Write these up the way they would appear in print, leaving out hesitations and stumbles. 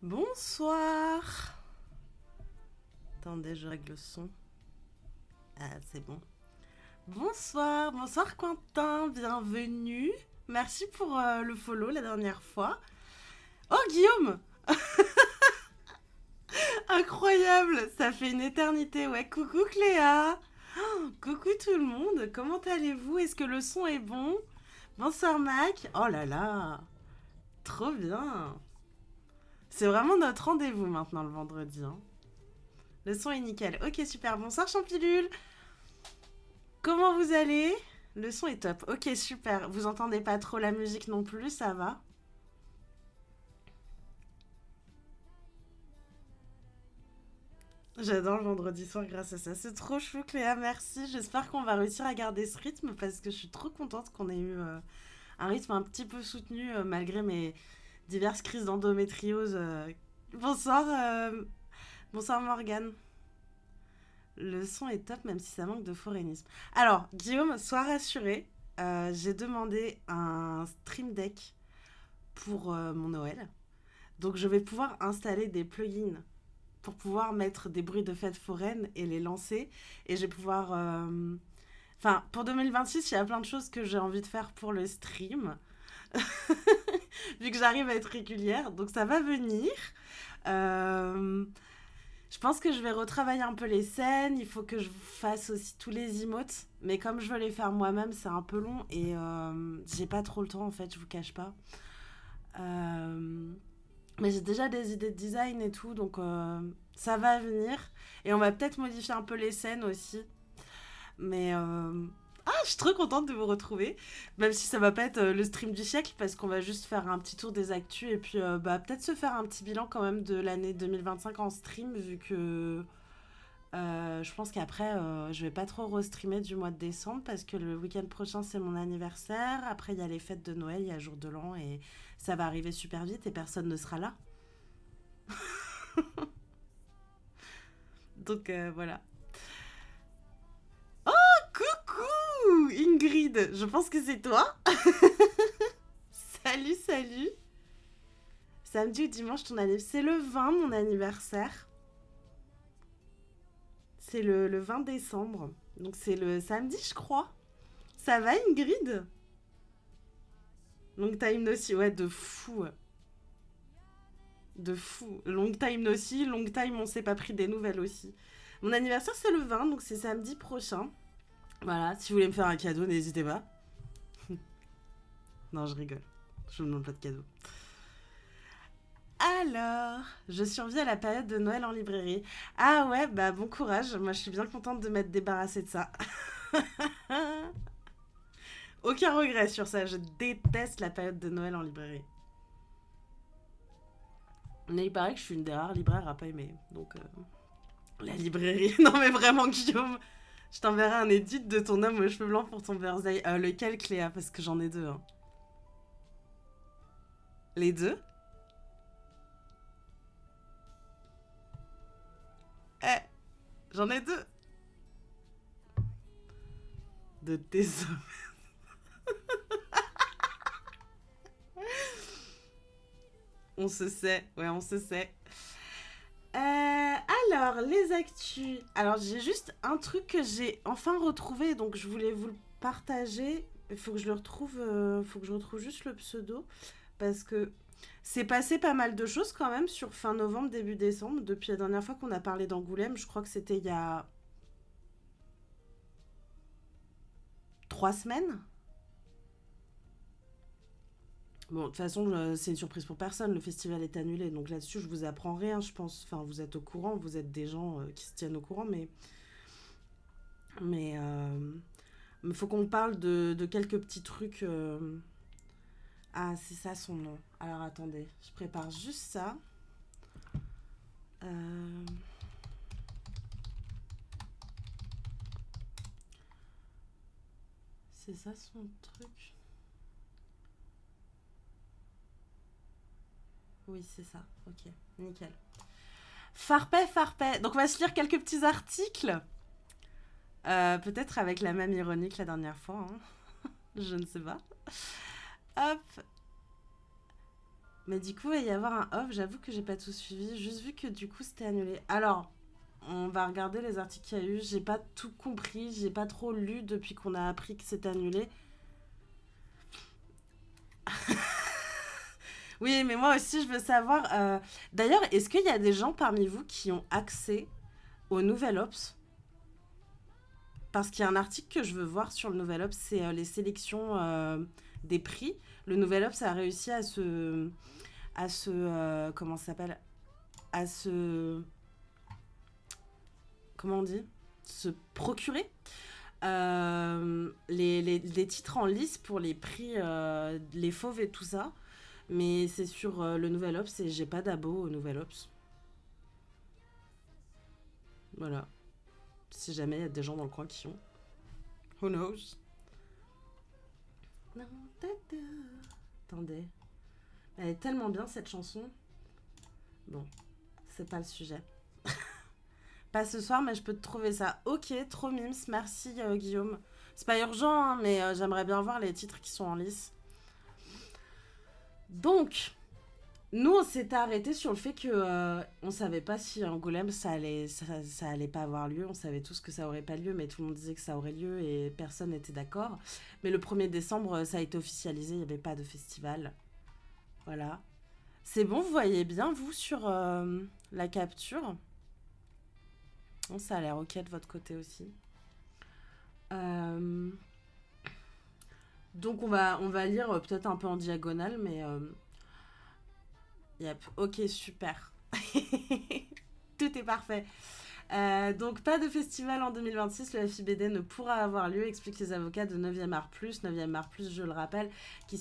Bonsoir. Attendez, je règle le son. Ah, c'est bon. Bonsoir, bonsoir Quentin, bienvenue. Merci pour le follow la dernière fois. Oh Guillaume, incroyable, ça fait une éternité. Ouais, coucou Cléa. Coucou tout le monde, comment allez-vous? Est-ce que le son est bon? Bonsoir Mac. Oh là là, trop bien. C'est vraiment notre rendez-vous maintenant le vendredi, hein. Le son est nickel. Ok, super. Bonsoir Champilule. Comment vous allez? Le son est top. Ok, super. Vous entendez pas trop la musique non plus, ça va? J'adore le vendredi soir grâce à ça. C'est trop chou, Cléa. Merci. J'espère qu'on va réussir à garder ce rythme parce que je suis trop contente qu'on ait eu un rythme un petit peu soutenu malgré mes diverses crises d'endométriose. Bonsoir, bonsoir Morgane. Le son est top même si ça manque de forénisme. Alors, Guillaume, sois rassuré. J'ai demandé un stream deck pour mon Noël. Donc je vais pouvoir installer des plugins pour pouvoir mettre des bruits de fête foraine et les lancer. Et je vais pouvoir... Enfin, pour 2026, il y a plein de choses que j'ai envie de faire pour le stream. Vu que j'arrive à être régulière. Donc ça va venir. Euh, Je pense que je vais retravailler un peu les scènes. Il faut que je fasse aussi tous les emotes. Mais comme je veux les faire moi-même, c'est un peu long. Et j'ai pas trop le temps, en fait, je vous cache pas. Euh, Mais j'ai déjà des idées de design et tout, donc ça va venir. Et on va peut-être modifier un peu les scènes aussi. Mais je suis trop contente de vous retrouver. Même si ça va pas être le stream du siècle, parce qu'on va juste faire un petit tour des actus et puis peut-être se faire un petit bilan quand même de l'année 2025 en stream, vu que je pense qu'après je vais pas trop restreamer du mois de décembre, parce que le week-end prochain c'est mon anniversaire. Après il y a les fêtes de Noël, il y a jour de l'an et ça va arriver super vite et personne ne sera là. Donc voilà. Coucou Ingrid, je pense que c'est toi. Salut, salut. Samedi ou dimanche ton anniversaire? C'est le 20 mon anniversaire. C'est le 20 décembre. Donc c'est le samedi je crois. Ça va Ingrid? Long time no see, ouais de fou. De fou. Long time no see, long time on s'est pas pris des nouvelles aussi. Mon anniversaire c'est le 20 donc c'est samedi prochain. Voilà, si vous voulez me faire un cadeau n'hésitez pas. Non je rigole. Je vous demande pas de cadeau. Alors, je survis à la période de Noël en librairie. Ah ouais, bah bon courage. Moi, je suis bien contente de m'être débarrassée de ça. Aucun regret sur ça. Je déteste la période de Noël en librairie. Mais il paraît que je suis une des rares libraires à pas aimer. Donc, la librairie. Non, mais vraiment, Guillaume. Je t'enverrai un edit de ton homme aux cheveux blancs pour ton birthday. Lequel, Cléa? Parce que j'en ai deux. Hein. Les deux? Eh, j'en ai deux. De tes hommes. On se sait. Ouais, on se sait. Alors, les actus. Alors, j'ai juste un truc que j'ai enfin retrouvé, donc je voulais vous le partager. Il faut que je le retrouve, faut que je retrouve juste le pseudo, parce que c'est passé pas mal de choses quand même sur fin novembre, début décembre, depuis la dernière fois qu'on a parlé d'Angoulême. Je crois que c'était il y a 3 semaines. Bon, de toute façon, c'est une surprise pour personne. Le festival est annulé, donc là-dessus, je vous apprends rien, je pense. Enfin, vous êtes au courant, vous êtes des gens qui se tiennent au courant, mais il faut qu'on parle de quelques petits trucs. Ah, c'est ça son nom. Alors attendez, je prépare juste ça. Euh, C'est ça son truc. Oui, c'est ça. Ok, nickel. Farpet, Farpet. Donc on va se lire quelques petits articles. Peut-être avec la même ironie que la dernière fois. Hein. Je ne sais pas. Hop. Mais du coup, il va y avoir un off. J'avoue que j'ai pas tout suivi. Juste vu que du coup, c'était annulé. Alors, on va regarder les articles qu'il y a eu. J'ai pas tout compris. J'ai pas trop lu depuis qu'on a appris que c'était annulé. Oui, mais moi aussi, je veux savoir. D'ailleurs, est-ce qu'il y a des gens parmi vous qui ont accès au Nouvel Ops? Parce qu'il y a un article que je veux voir sur le Nouvel Ops, c'est les sélections des prix. Le Nouvel Ops a réussi à se comment ça s'appelle? À se, comment on dit? Se procurer les titres en lice pour les prix, les fauves et tout ça. Mais c'est sur le Nouvel Ops et j'ai pas d'abo au Nouvel Ops. Voilà. Si jamais il y a des gens dans le coin qui ont. Who knows? Non, attendez. Elle est tellement bien cette chanson. Bon, c'est pas le sujet. Pas ce soir, mais je peux te trouver ça. Ok, trop mimes. Merci Guillaume. C'est pas urgent, hein, mais j'aimerais bien voir les titres qui sont en lice. Donc, nous, on s'était arrêté sur le fait que on savait pas si Angoulême ça allait pas avoir lieu. On savait tous que ça aurait pas lieu, mais tout le monde disait que ça aurait lieu et personne n'était d'accord. Mais le 1er décembre, ça a été officialisé. Il n'y avait pas de festival. Voilà. C'est bon, vous voyez bien, vous, sur la capture. Bon, ça a l'air ok de votre côté aussi. Euh, donc, on va lire peut-être un peu en diagonale, mais. Yep, ok, super. Tout est parfait. Donc, pas de festival en 2026, le FIBD ne pourra avoir lieu, expliquent les avocats de 9e Art Plus. 9e Art Plus, je le rappelle, qui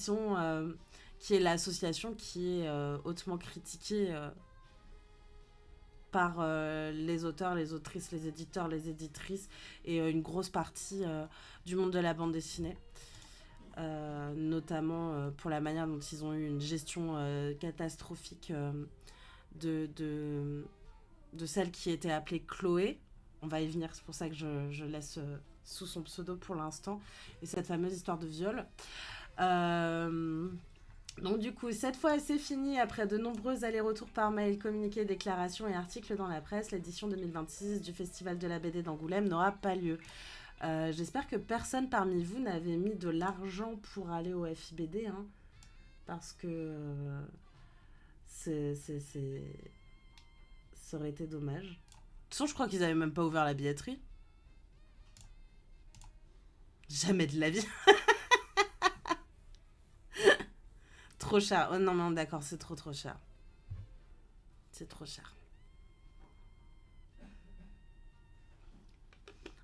est l'association qui est hautement critiquée par les auteurs, les autrices, les éditeurs, les éditrices et une grosse partie du monde de la bande dessinée. Notamment pour la manière dont ils ont eu une gestion catastrophique de celle qui était appelée Chloé. On va y venir, c'est pour ça que je laisse sous son pseudo pour l'instant. Et cette fameuse histoire de viol. Donc du coup, cette fois c'est fini. Après de nombreux allers-retours par mail, communiqués, déclarations et articles dans la presse, l'édition 2026 du Festival de la BD d'Angoulême n'aura pas lieu. J'espère que personne parmi vous n'avait mis de l'argent pour aller au FIBD, hein, parce que ça aurait été dommage. De toute façon, je crois qu'ils n'avaient même pas ouvert la billetterie. Jamais de la vie. Trop cher. Oh non, mais d'accord, c'est trop cher. C'est trop cher.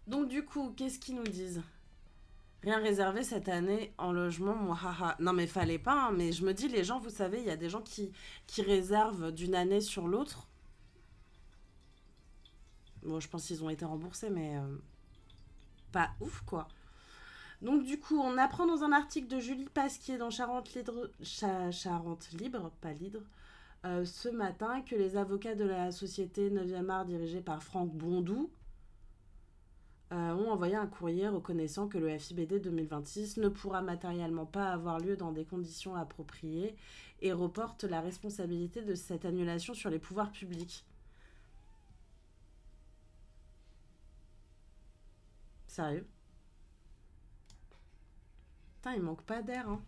Donc du coup, qu'est-ce qu'ils nous disent? Rien réservé cette année en logement, haha. Non mais fallait pas, hein, mais je me dis, les gens, vous savez, il y a des gens qui réservent d'une année sur l'autre. Bon, je pense qu'ils ont été remboursés, mais pas ouf, quoi. Donc du coup, on apprend dans un article de Julie Pasquier dans Charente Libre, pas Lidre, ce matin que les avocats de la société 9e art dirigée par Franck Bondou ont envoyé un courrier reconnaissant que le FIBD 2026 ne pourra matériellement pas avoir lieu dans des conditions appropriées et reporte la responsabilité de cette annulation sur les pouvoirs publics. Sérieux? Putain, il manque pas d'air, hein.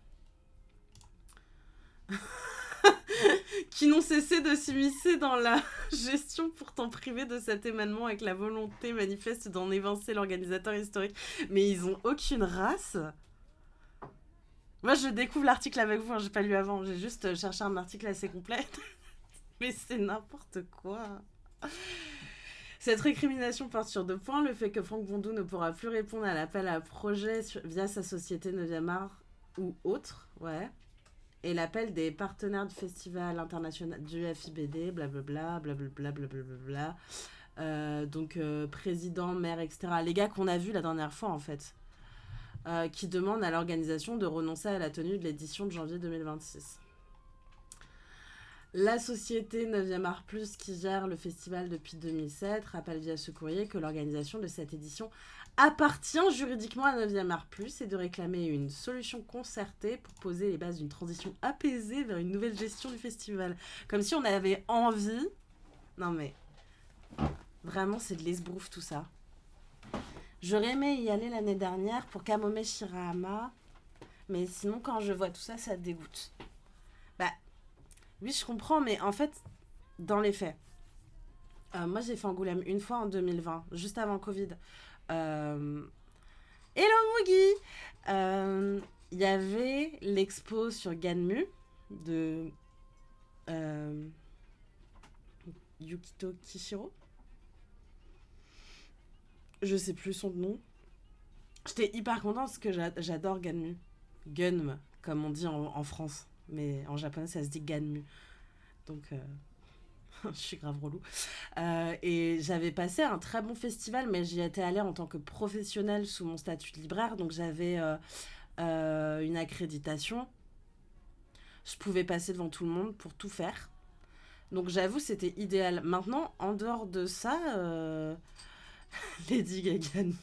Qui n'ont cessé de s'immiscer dans la gestion pourtant privée de cet événement avec la volonté manifeste d'en évincer l'organisateur historique. Mais ils ont aucune race. Moi, je découvre l'article avec vous, hein, j'ai pas lu avant, j'ai juste cherché un article assez complet. Mais c'est n'importe quoi. Cette récrimination porte sur 2 points. Le fait que Franck Bondou ne pourra plus répondre à l'appel à projet via sa société 9e art ou autre, ouais. Et l'appel des partenaires du festival international du FIBD, blablabla, blablabla, blablabla. Donc, président, maire, etc. Les gars qu'on a vus la dernière fois, en fait. Qui demandent à l'organisation de renoncer à la tenue de l'édition de janvier 2026. La société 9e Art Plus, qui gère le festival depuis 2007, rappelle via ce courrier que l'organisation de cette édition appartient juridiquement à 9e art plus et de réclamer une solution concertée pour poser les bases d'une transition apaisée vers une nouvelle gestion du festival. Comme si on avait envie. Non mais, vraiment, c'est de l'esbrouf tout ça. J'aurais aimé y aller l'année dernière pour Kamome Shirahama, mais sinon, quand je vois tout ça, ça te dégoûte. Bah, oui, je comprends, mais en fait, dans les faits, moi j'ai fait Angoulême une fois en 2020, juste avant Covid. Euh, Hello Mugi. Il y avait l'expo sur Ganmu de euh, Yukito Kishiro. Je sais plus son nom. J'étais hyper contente parce que j'adore Ganmu. Gunm, comme on dit en France. Mais en japonais, ça se dit Ganmu. Donc, je suis grave relou. Et j'avais passé un très bon festival, mais j'y étais allée en tant que professionnelle sous mon statut de libraire. Donc, j'avais une accréditation. Je pouvais passer devant tout le monde pour tout faire. Donc, j'avoue, c'était idéal. Maintenant, en dehors de ça, Lady Gaga nue.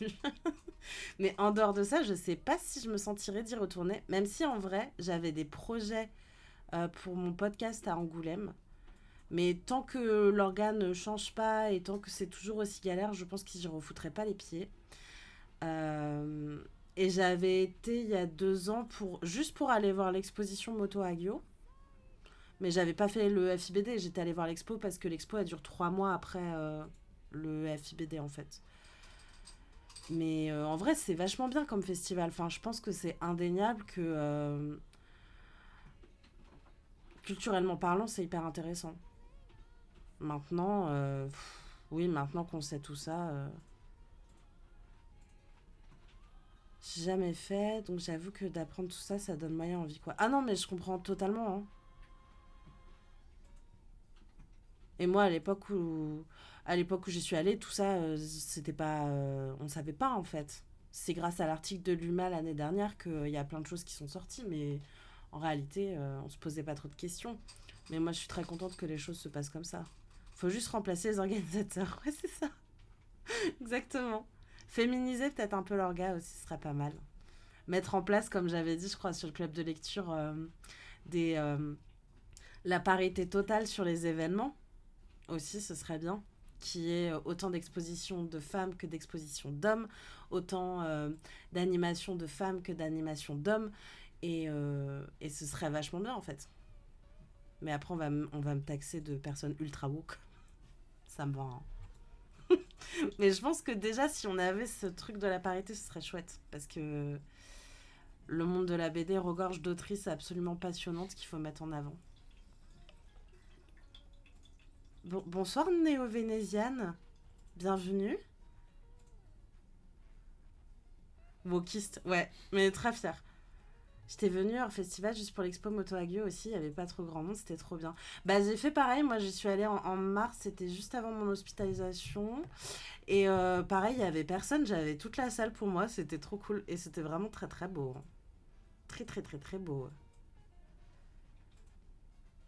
Mais en dehors de ça, je sais pas si je me sentirais d'y retourner. Même si en vrai, j'avais des projets pour mon podcast à Angoulême. Mais tant que l'organe ne change pas et tant que c'est toujours aussi galère, je pense qu'ils y refouteraient pas les pieds. Euh, et j'avais été il y a 2 ans juste pour aller voir l'exposition Moto Hagio. Mais j'avais pas fait le FIBD, j'étais allée voir l'expo parce que l'expo elle dure 3 mois après le FIBD en fait. Mais en vrai, c'est vachement bien comme festival. Enfin, je pense que c'est indéniable que culturellement parlant, c'est hyper intéressant. Maintenant, oui, maintenant qu'on sait tout ça, j'ai jamais fait, donc j'avoue que d'apprendre tout ça, ça donne moyen envie quoi. Ah non, mais je comprends totalement. Hein. Et moi, à l'époque où j'y suis allée, tout ça, c'était pas, on savait pas en fait. C'est grâce à l'article de l'UMA l'année dernière qu'il y a plein de choses qui sont sorties, mais en réalité, on se posait pas trop de questions. Mais moi, je suis très contente que les choses se passent comme ça. Faut juste remplacer les organisateurs. Ouais, c'est ça. Exactement. Féminiser peut-être un peu l'orga aussi, ce serait pas mal. Mettre en place, comme j'avais dit, je crois, sur le club de lecture, des, la parité totale sur les événements aussi, ce serait bien. Qu'il y ait autant d'expositions de femmes que d'expositions d'hommes, autant d'animations de femmes que d'animations d'hommes. Et ce serait vachement bien en fait. Mais après, on va me taxer de personnes ultra woke. Ça me va. Hein. Mais je pense que déjà, si on avait ce truc de la parité, ce serait chouette. Parce que le monde de la BD regorge d'autrices absolument passionnantes qu'il faut mettre en avant. Bonsoir néo-vénésienne. Bienvenue. Wokiste, ouais, mais très fière. J'étais venue au festival juste pour l'expo Moto Hagio aussi, il n'y avait pas trop grand monde, c'était trop bien. Bah j'ai fait pareil, moi j'y suis allée en mars, c'était juste avant mon hospitalisation. Et pareil, il n'y avait personne, j'avais toute la salle pour moi, c'était trop cool. Et c'était vraiment très très beau. Très très très très beau. De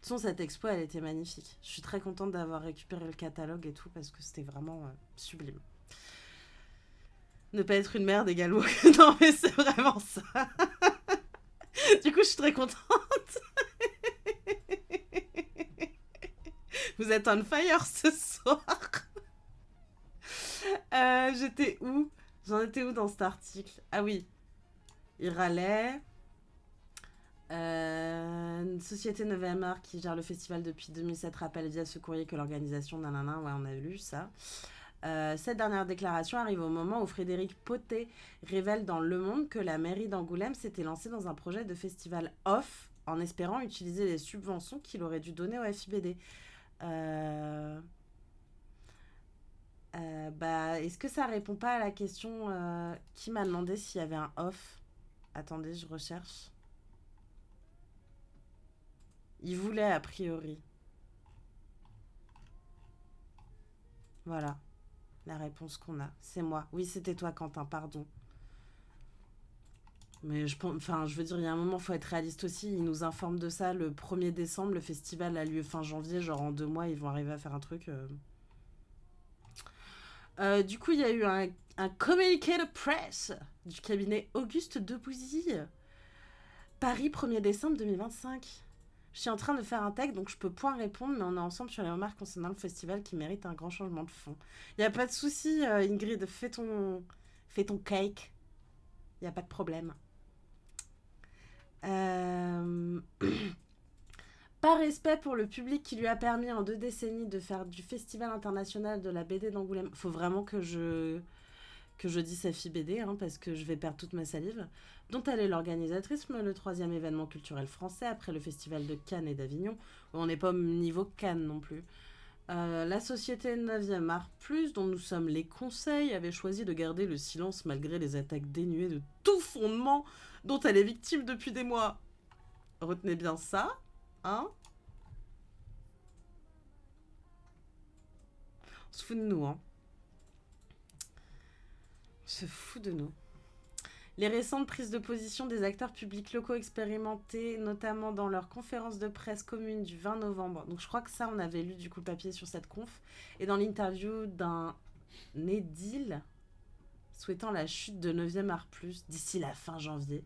toute façon, cette expo, elle était magnifique. Je suis très contente d'avoir récupéré le catalogue et tout, parce que c'était vraiment sublime. Ne pas être une merde égale woke. Non mais c'est vraiment ça. Du coup, je suis très contente. Vous êtes on fire ce soir. J'étais où? J'en étais où dans cet article? Ah oui, il râlait. Une société 9e art qui gère le festival depuis 2007 rappelle via ce courrier que l'organisation nanana, ouais on a lu ça. Cette dernière déclaration arrive au moment où Frédéric Potet révèle dans Le Monde que la mairie d'Angoulême s'était lancée dans un projet de festival off en espérant utiliser les subventions qu'il aurait dû donner au FIBD. Bah, est-ce que ça répond pas à la question qui m'a demandé s'il y avait un off? Attendez, je recherche. Il voulait a priori. Voilà, la réponse qu'on a. C'est moi. Oui, c'était toi, Quentin, pardon. Mais enfin, je veux dire, il y a un moment, il faut être réaliste aussi. Ils nous informent de ça le 1er décembre. Le festival a lieu fin janvier. Genre en 2 mois, ils vont arriver à faire un truc. Du coup, il y a eu Un communiqué de presse du cabinet Auguste Debouzy. Paris, 1er décembre 2025. Je suis en train de faire un tag, donc je peux point répondre, mais on est ensemble sur les remarques concernant le festival qui mérite un grand changement de fond. Y a pas de souci, Ingrid, fais ton cake. Y a pas de problème. Euh... Par respect pour le public qui lui a permis en 2 décennies de faire du Festival international de la BD d'Angoulême, faut vraiment que je dise sa fille BD, hein, parce que je vais perdre toute ma salive, dont elle est l'organisatrice, le 3e événement culturel français après le Festival de Cannes et d'Avignon, où on n'est pas au niveau Cannes non plus. La société 9e Art Plus, dont nous sommes les conseils, avait choisi de garder le silence malgré les attaques dénuées de tout fondement dont elle est victime depuis des mois. Retenez bien ça, hein. On se fout de nous, hein. On se fout de nous. Les récentes prises de position des acteurs publics locaux expérimentés, notamment dans leur conférence de presse commune du 20 novembre. Donc je crois que ça, on avait lu du coup le papier sur cette conf. Et dans l'interview d'un édile souhaitant la chute de 9e Art Plus d'ici la fin janvier,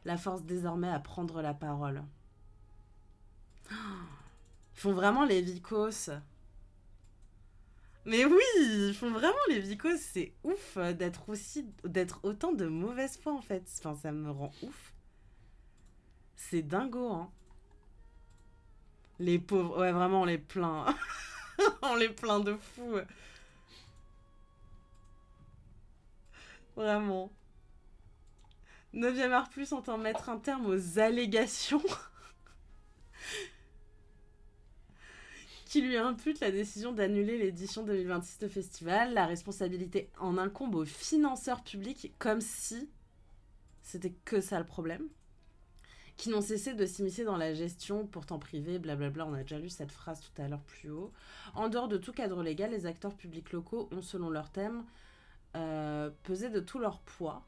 la force désormais à prendre la parole. Ils font vraiment les vicos. Mais oui, ils font vraiment les vicos, c'est ouf d'être autant de mauvaise foi en fait. Enfin, ça me rend ouf. C'est dingo, hein. Les pauvres, ouais, vraiment, on les plaint. On les plaint de fou. Vraiment. 9e Art Plus entend mettre un terme aux allégations qui lui impute la décision d'annuler l'édition 2026 de festival. La responsabilité en incombe aux financeurs publics, comme si c'était que ça le problème, qui n'ont cessé de s'immiscer dans la gestion, pourtant privée, blablabla. On a déjà lu cette phrase tout à l'heure plus haut. En dehors de tout cadre légal, les acteurs publics locaux ont, selon leur thème, pesé de tout leur poids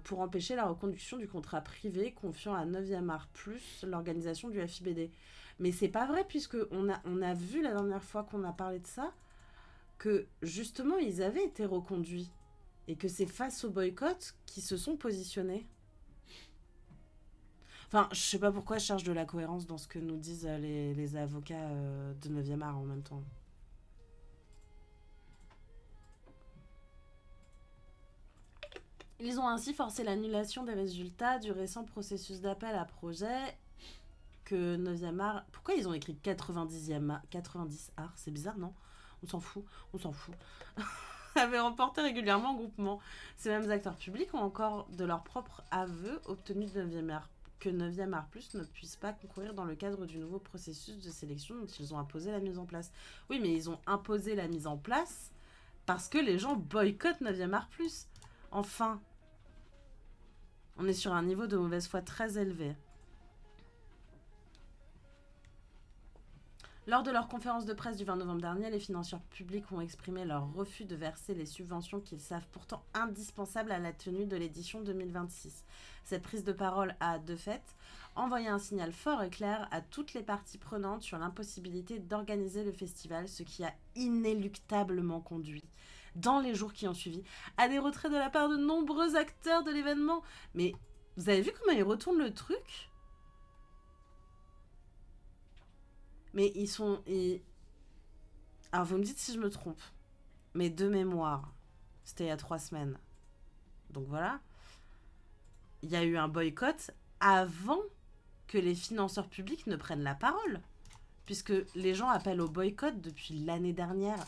pour empêcher la reconduction du contrat privé confiant à 9e Art Plus l'organisation du FIBD. Mais c'est pas vrai, puisque on a vu la dernière fois qu'on a parlé de ça, que justement ils avaient été reconduits et que c'est face au boycott qu'ils se sont positionnés. Enfin, je sais pas pourquoi je cherche de la cohérence dans ce que nous disent les avocats de 9e art en même temps. Ils ont ainsi forcé l'annulation des résultats du récent processus d'appel à projet que 9e art... Pourquoi ils ont écrit 90 art? C'est bizarre, non? On s'en fout. Avait remporté régulièrement en groupement. Ces mêmes acteurs publics ont encore, de leur propre aveu, obtenu de 9e art que 9e Art Plus ne puisse pas concourir dans le cadre du nouveau processus de sélection dont ils ont imposé la mise en place. Oui, mais ils ont imposé la mise en place parce que les gens boycottent 9e Art Plus. Enfin, on est sur un niveau de mauvaise foi très élevé. Lors de leur conférence de presse du 20 novembre dernier, les financeurs publics ont exprimé leur refus de verser les subventions qu'ils savent pourtant indispensables à la tenue de l'édition 2026. Cette prise de parole a, de fait, envoyé un signal fort et clair à toutes les parties prenantes sur l'impossibilité d'organiser le festival, ce qui a inéluctablement conduit, dans les jours qui ont suivi, à des retraits de la part de nombreux acteurs de l'événement. Mais vous avez vu comment ils retournent le truc ? Mais ils sont... Alors vous me dites si je me trompe. Mais de mémoire, c'était il y a 3 semaines. Donc voilà. Il y a eu un boycott avant que les financeurs publics ne prennent la parole. Puisque les gens appellent au boycott depuis l'année dernière.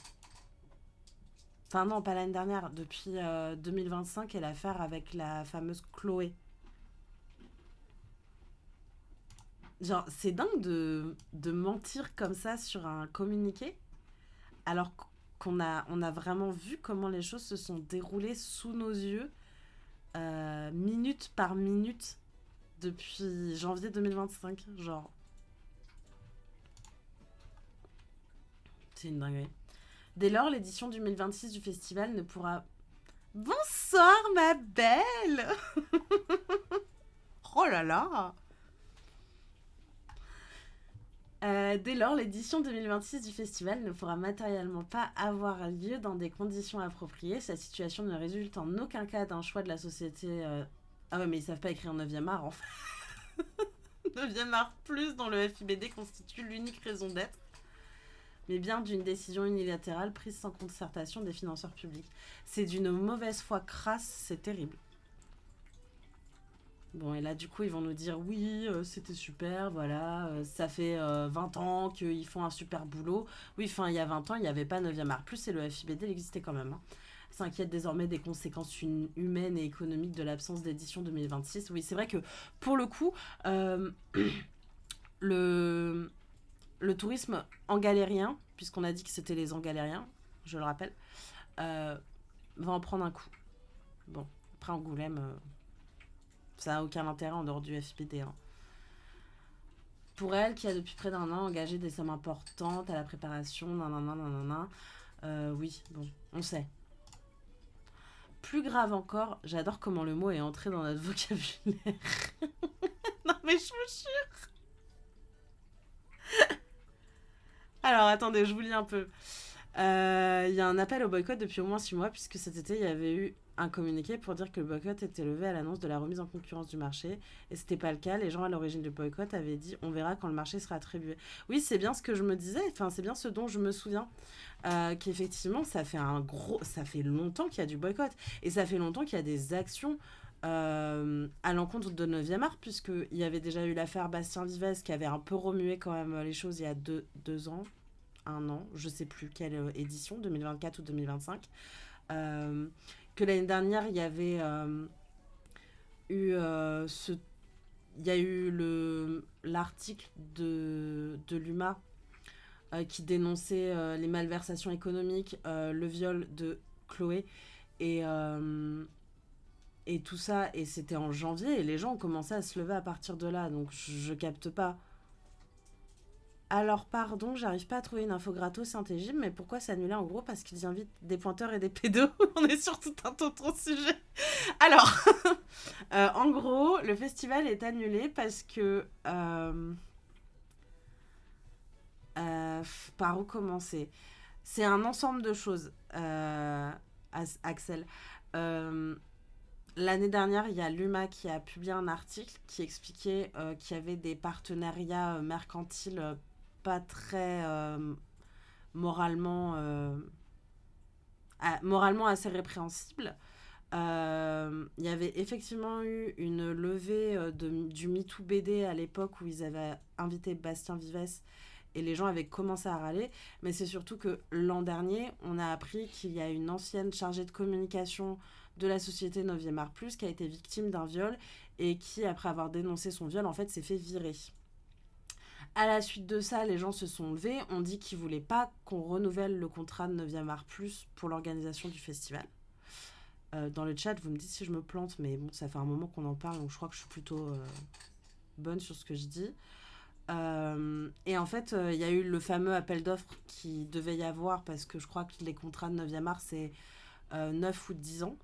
Enfin non, pas l'année dernière. Depuis 2025 et l'affaire avec la fameuse Chloé. Genre, c'est dingue de mentir comme ça sur un communiqué, alors on a vraiment vu comment les choses se sont déroulées sous nos yeux, minute par minute, depuis janvier 2025. Genre, c'est une dinguerie. Dès lors, l'édition 2026 du festival ne pourra... Bonsoir, ma belle. Oh là là. Dès lors, l'édition 2026 du festival ne pourra matériellement pas avoir lieu dans des conditions appropriées. Sa situation ne résulte en aucun cas d'un choix de la société. Ah ouais, mais ils savent pas écrire 9e art en fait. 9e art plus, dont le FIBD constitue l'unique raison d'être, mais bien d'une décision unilatérale prise sans concertation des financeurs publics. C'est d'une mauvaise foi crasse, c'est terrible. Bon, et là, du coup, ils vont nous dire oui, c'était super, voilà, ça fait 20 ans qu'ils font un super boulot. Oui, enfin, il y a 20 ans, il n'y avait pas 9e art plus et le FIBD, il existait quand même. Hein. S'inquiète désormais des conséquences humaines et économiques de l'absence d'édition 2026. Oui, c'est vrai que pour le coup, le, le tourisme en galérien, puisqu'on a dit que c'était les en-galériens, je le rappelle, euh, va en prendre un coup. Bon, après Angoulême, ça n'a aucun intérêt en dehors du FIBD. Hein. Pour elle, qui a depuis près d'un an engagé des sommes importantes à la préparation, nanana, oui, bon, on sait. Plus grave encore, j'adore comment le mot est entré dans notre vocabulaire. Non mais je vous jure. Alors attendez, je vous lis un peu. Il y a un appel au boycott depuis au moins 6 mois, puisque cet été, il y avait eu un communiqué pour dire que le boycott était levé à l'annonce de la remise en concurrence du marché. Et c'était pas le cas. Les gens à l'origine du boycott avaient dit on verra quand le marché sera attribué. Oui, c'est bien ce que je me disais. Enfin, c'est bien ce dont je me souviens. Qu'effectivement, ça fait longtemps qu'il y a du boycott. Et ça fait longtemps qu'il y a des actions à l'encontre de 9e art, puisqu'il y avait déjà eu l'affaire Bastien Vives qui avait un peu remué quand même les choses il y a deux ans. Un an, je sais plus quelle édition, 2024 ou 2025, que l'année dernière, il y avait eu il y a eu l'article de l'UMA qui dénonçait les malversations économiques, le viol de Chloé et tout ça, et c'était en janvier, et les gens ont commencé à se lever à partir de là, donc je capte pas. Alors, pardon, j'arrive pas à trouver une info gratos Saint-Égime, mais pourquoi s'annuler en gros? Parce qu'ils invitent des pointeurs et des pédos. On est sur tout un autre sujet. Alors, en gros, le festival est annulé parce que. Par où commencer? C'est un ensemble de choses, Axel. Euh, L'année dernière, il y a l'UMA qui a publié un article qui expliquait qu'il y avait des partenariats mercantiles pas très moralement, moralement assez répréhensibles. Il y avait effectivement eu une levée du MeToo BD à l'époque où ils avaient invité Bastien Vives et les gens avaient commencé à râler. Mais c'est surtout que l'an dernier, on a appris qu'il y a une ancienne chargée de communication de la société 9e Art Plus qui a été victime d'un viol et qui, après avoir dénoncé son viol, en fait, s'est fait virer. À la suite de ça, les gens se sont levés, ont dit qu'ils ne voulaient pas qu'on renouvelle le contrat de 9e Art Plus pour l'organisation du festival. Dans le chat, vous me dites si je me plante, mais bon, ça fait un moment qu'on en parle, donc je crois que je suis plutôt bonne sur ce que je dis. Et en fait, il y a eu le fameux appel d'offres qui devait y avoir, parce que je crois que les contrats de 9e art, c'est 9 ou 10 ans.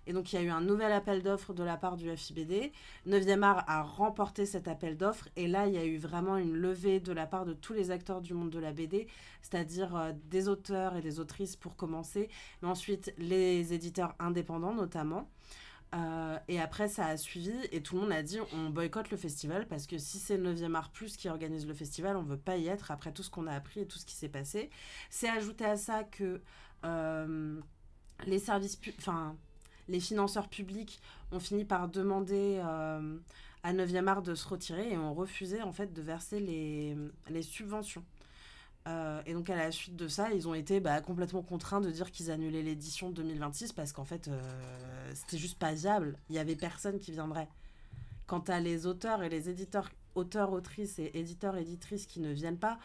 Et donc, il y a eu un nouvel appel d'offres de la part du FIBD. 9e art a remporté cet appel d'offres. Et là, il y a eu vraiment une levée de la part de tous les acteurs du monde de la BD, c'est-à-dire des auteurs et des autrices pour commencer, mais ensuite les éditeurs indépendants notamment. Et après, ça a suivi et tout le monde a dit on boycotte le festival parce que si c'est 9e art plus qui organise le festival, on veut pas y être après tout ce qu'on a appris et tout ce qui s'est passé. C'est ajouté à ça que les services, les financeurs publics ont fini par demander à 9e art de se retirer et ont refusé en fait de verser les subventions. Et donc à la suite de ça, ils ont été complètement contraints de dire qu'ils annulaient l'édition 2026 parce qu'en fait, c'était juste pas viable. Il y avait personne qui viendrait. Quant à les auteurs et les éditeurs, auteurs, autrices et éditeurs, éditrices qui ne viennent pas,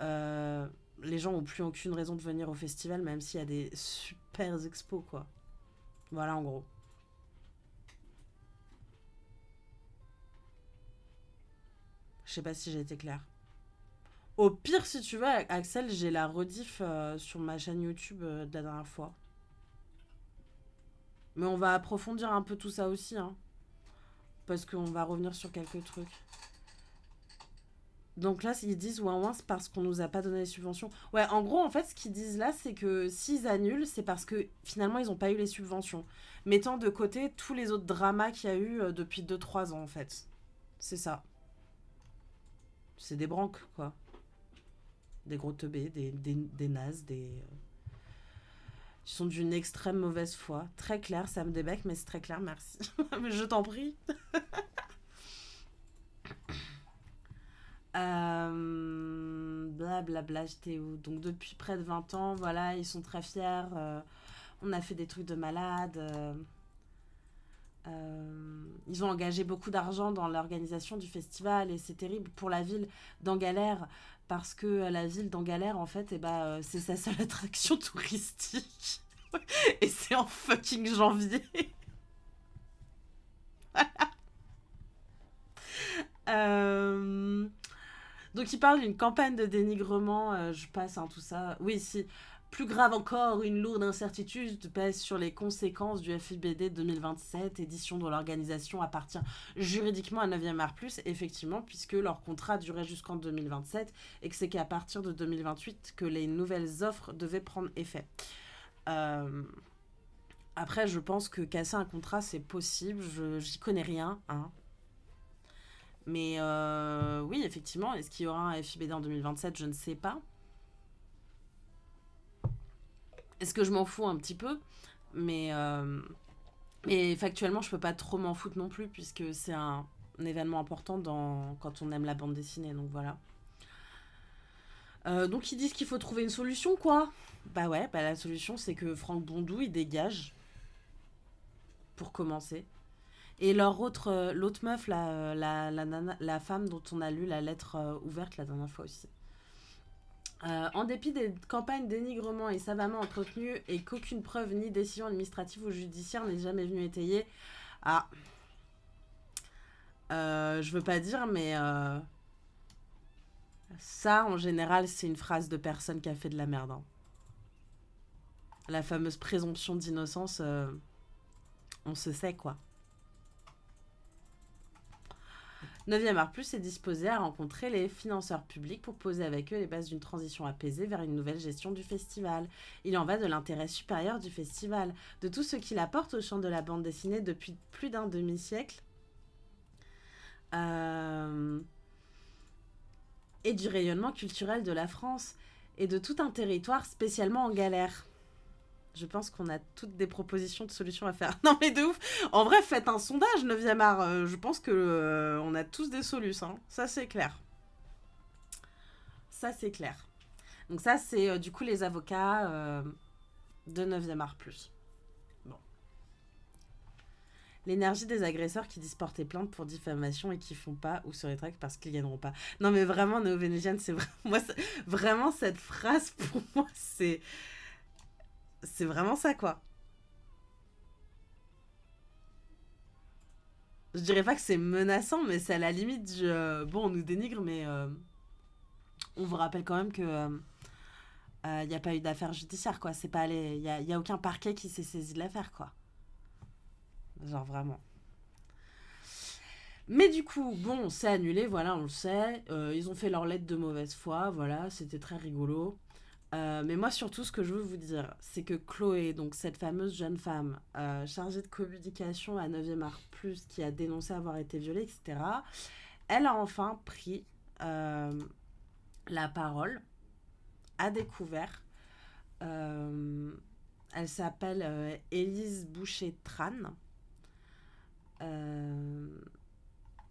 les gens n'ont plus aucune raison de venir au festival, même s'il y a des super expos, quoi. Voilà, en gros. Je sais pas si j'ai été claire. Au pire, si tu veux, Axel, j'ai la rediff sur ma chaîne YouTube de la dernière fois. Mais on va approfondir un peu tout ça aussi, hein, parce qu'on va revenir sur quelques trucs. Donc là, ils disent ouin ouin, c'est parce qu'on nous a pas donné les subventions. Ouais, en gros, en fait, ce qu'ils disent là, c'est que s'ils annulent, c'est parce que finalement, ils ont pas eu les subventions. Mettant de côté tous les autres dramas qu'il y a eu depuis 2 3 ans, en fait. C'est ça. C'est des branques, quoi. Des gros teubés, des nazes, ils sont d'une extrême mauvaise foi. Très clair, ça me débecque, mais c'est très clair, merci. Mais je t'en prie. Blablabla, j'étais où? Donc depuis près de 20 ans, voilà, ils sont très fiers. On a fait des trucs de malade. Ils ont engagé beaucoup d'argent dans l'organisation du festival et c'est terrible pour la ville d'Angalère parce que la ville d'Angalère, en fait, c'est sa seule attraction touristique. Et c'est en fucking janvier. Euh, Donc il parle d'une campagne de dénigrement, je passe tout ça. Oui, si. Plus grave encore, une lourde incertitude pèse sur les conséquences du FIBD 2027, édition dont l'organisation appartient juridiquement à 9e Art Plus, effectivement, puisque leur contrat durait jusqu'en 2027 et que c'est qu'à partir de 2028 que les nouvelles offres devaient prendre effet. Euh, Après, je pense que casser un contrat, c'est possible, j'y connais rien, hein. Mais oui, effectivement, est-ce qu'il y aura un FIBD en 2027? Je ne sais pas. Est-ce que je m'en fous un petit peu? Mais, factuellement, je peux pas trop m'en foutre non plus, puisque c'est un événement important quand on aime la bande dessinée. Donc voilà. Donc ils disent qu'il faut trouver une solution, quoi. Bah ouais, bah la solution, c'est que Franck Bondou, il dégage, pour commencer. Et l'autre meuf, la femme dont on a lu la lettre ouverte la dernière fois aussi. En dépit des campagnes dénigrement et savamment entretenues et qu'aucune preuve ni décision administrative ou judiciaire n'est jamais venue étayer. Ah, je veux pas dire, mais ça, en général, c'est une phrase de personne qui a fait de la merde, hein. La fameuse présomption d'innocence, on se sait quoi. 9e Art Plus est disposé à rencontrer les financeurs publics pour poser avec eux les bases d'une transition apaisée vers une nouvelle gestion du festival. Il en va de l'intérêt supérieur du festival, de tout ce qu'il apporte au champ de la bande dessinée depuis plus d'un demi-siècle, euh, et du rayonnement culturel de la France, et de tout un territoire spécialement en galère. Je pense qu'on a toutes des propositions de solutions à faire. Non mais de ouf. En vrai, faites un sondage, 9e art. Je pense que on a tous des solutions, hein. Ça c'est clair. Ça c'est clair. Donc ça c'est du coup les avocats de 9e art plus. Bon. L'énergie des agresseurs qui disent porter plainte pour diffamation et qui font pas ou se rétractent parce qu'ils gagneront pas. Non mais vraiment, néo-vénégienne, c'est vraiment, vraiment cette phrase pour moi, c'est vraiment ça quoi. Je dirais pas que c'est menaçant, mais c'est à la limite bon, on nous dénigre, mais on vous rappelle quand même que n'y a pas eu d'affaire judiciaire, quoi. C'est pas allé, y a aucun parquet qui s'est saisi de l'affaire, quoi. Genre vraiment. Mais du coup, bon, c'est annulé, voilà, on le sait. Ils ont fait leur lettre de mauvaise foi, voilà, c'était très rigolo. Mais moi, surtout, ce que je veux vous dire, c'est que Chloé, donc cette fameuse jeune femme chargée de communication à 9e Art Plus, qui a dénoncé avoir été violée, etc., elle a enfin pris la parole, a découvert. Elle s'appelle Élise Boucher-Tran. Euh,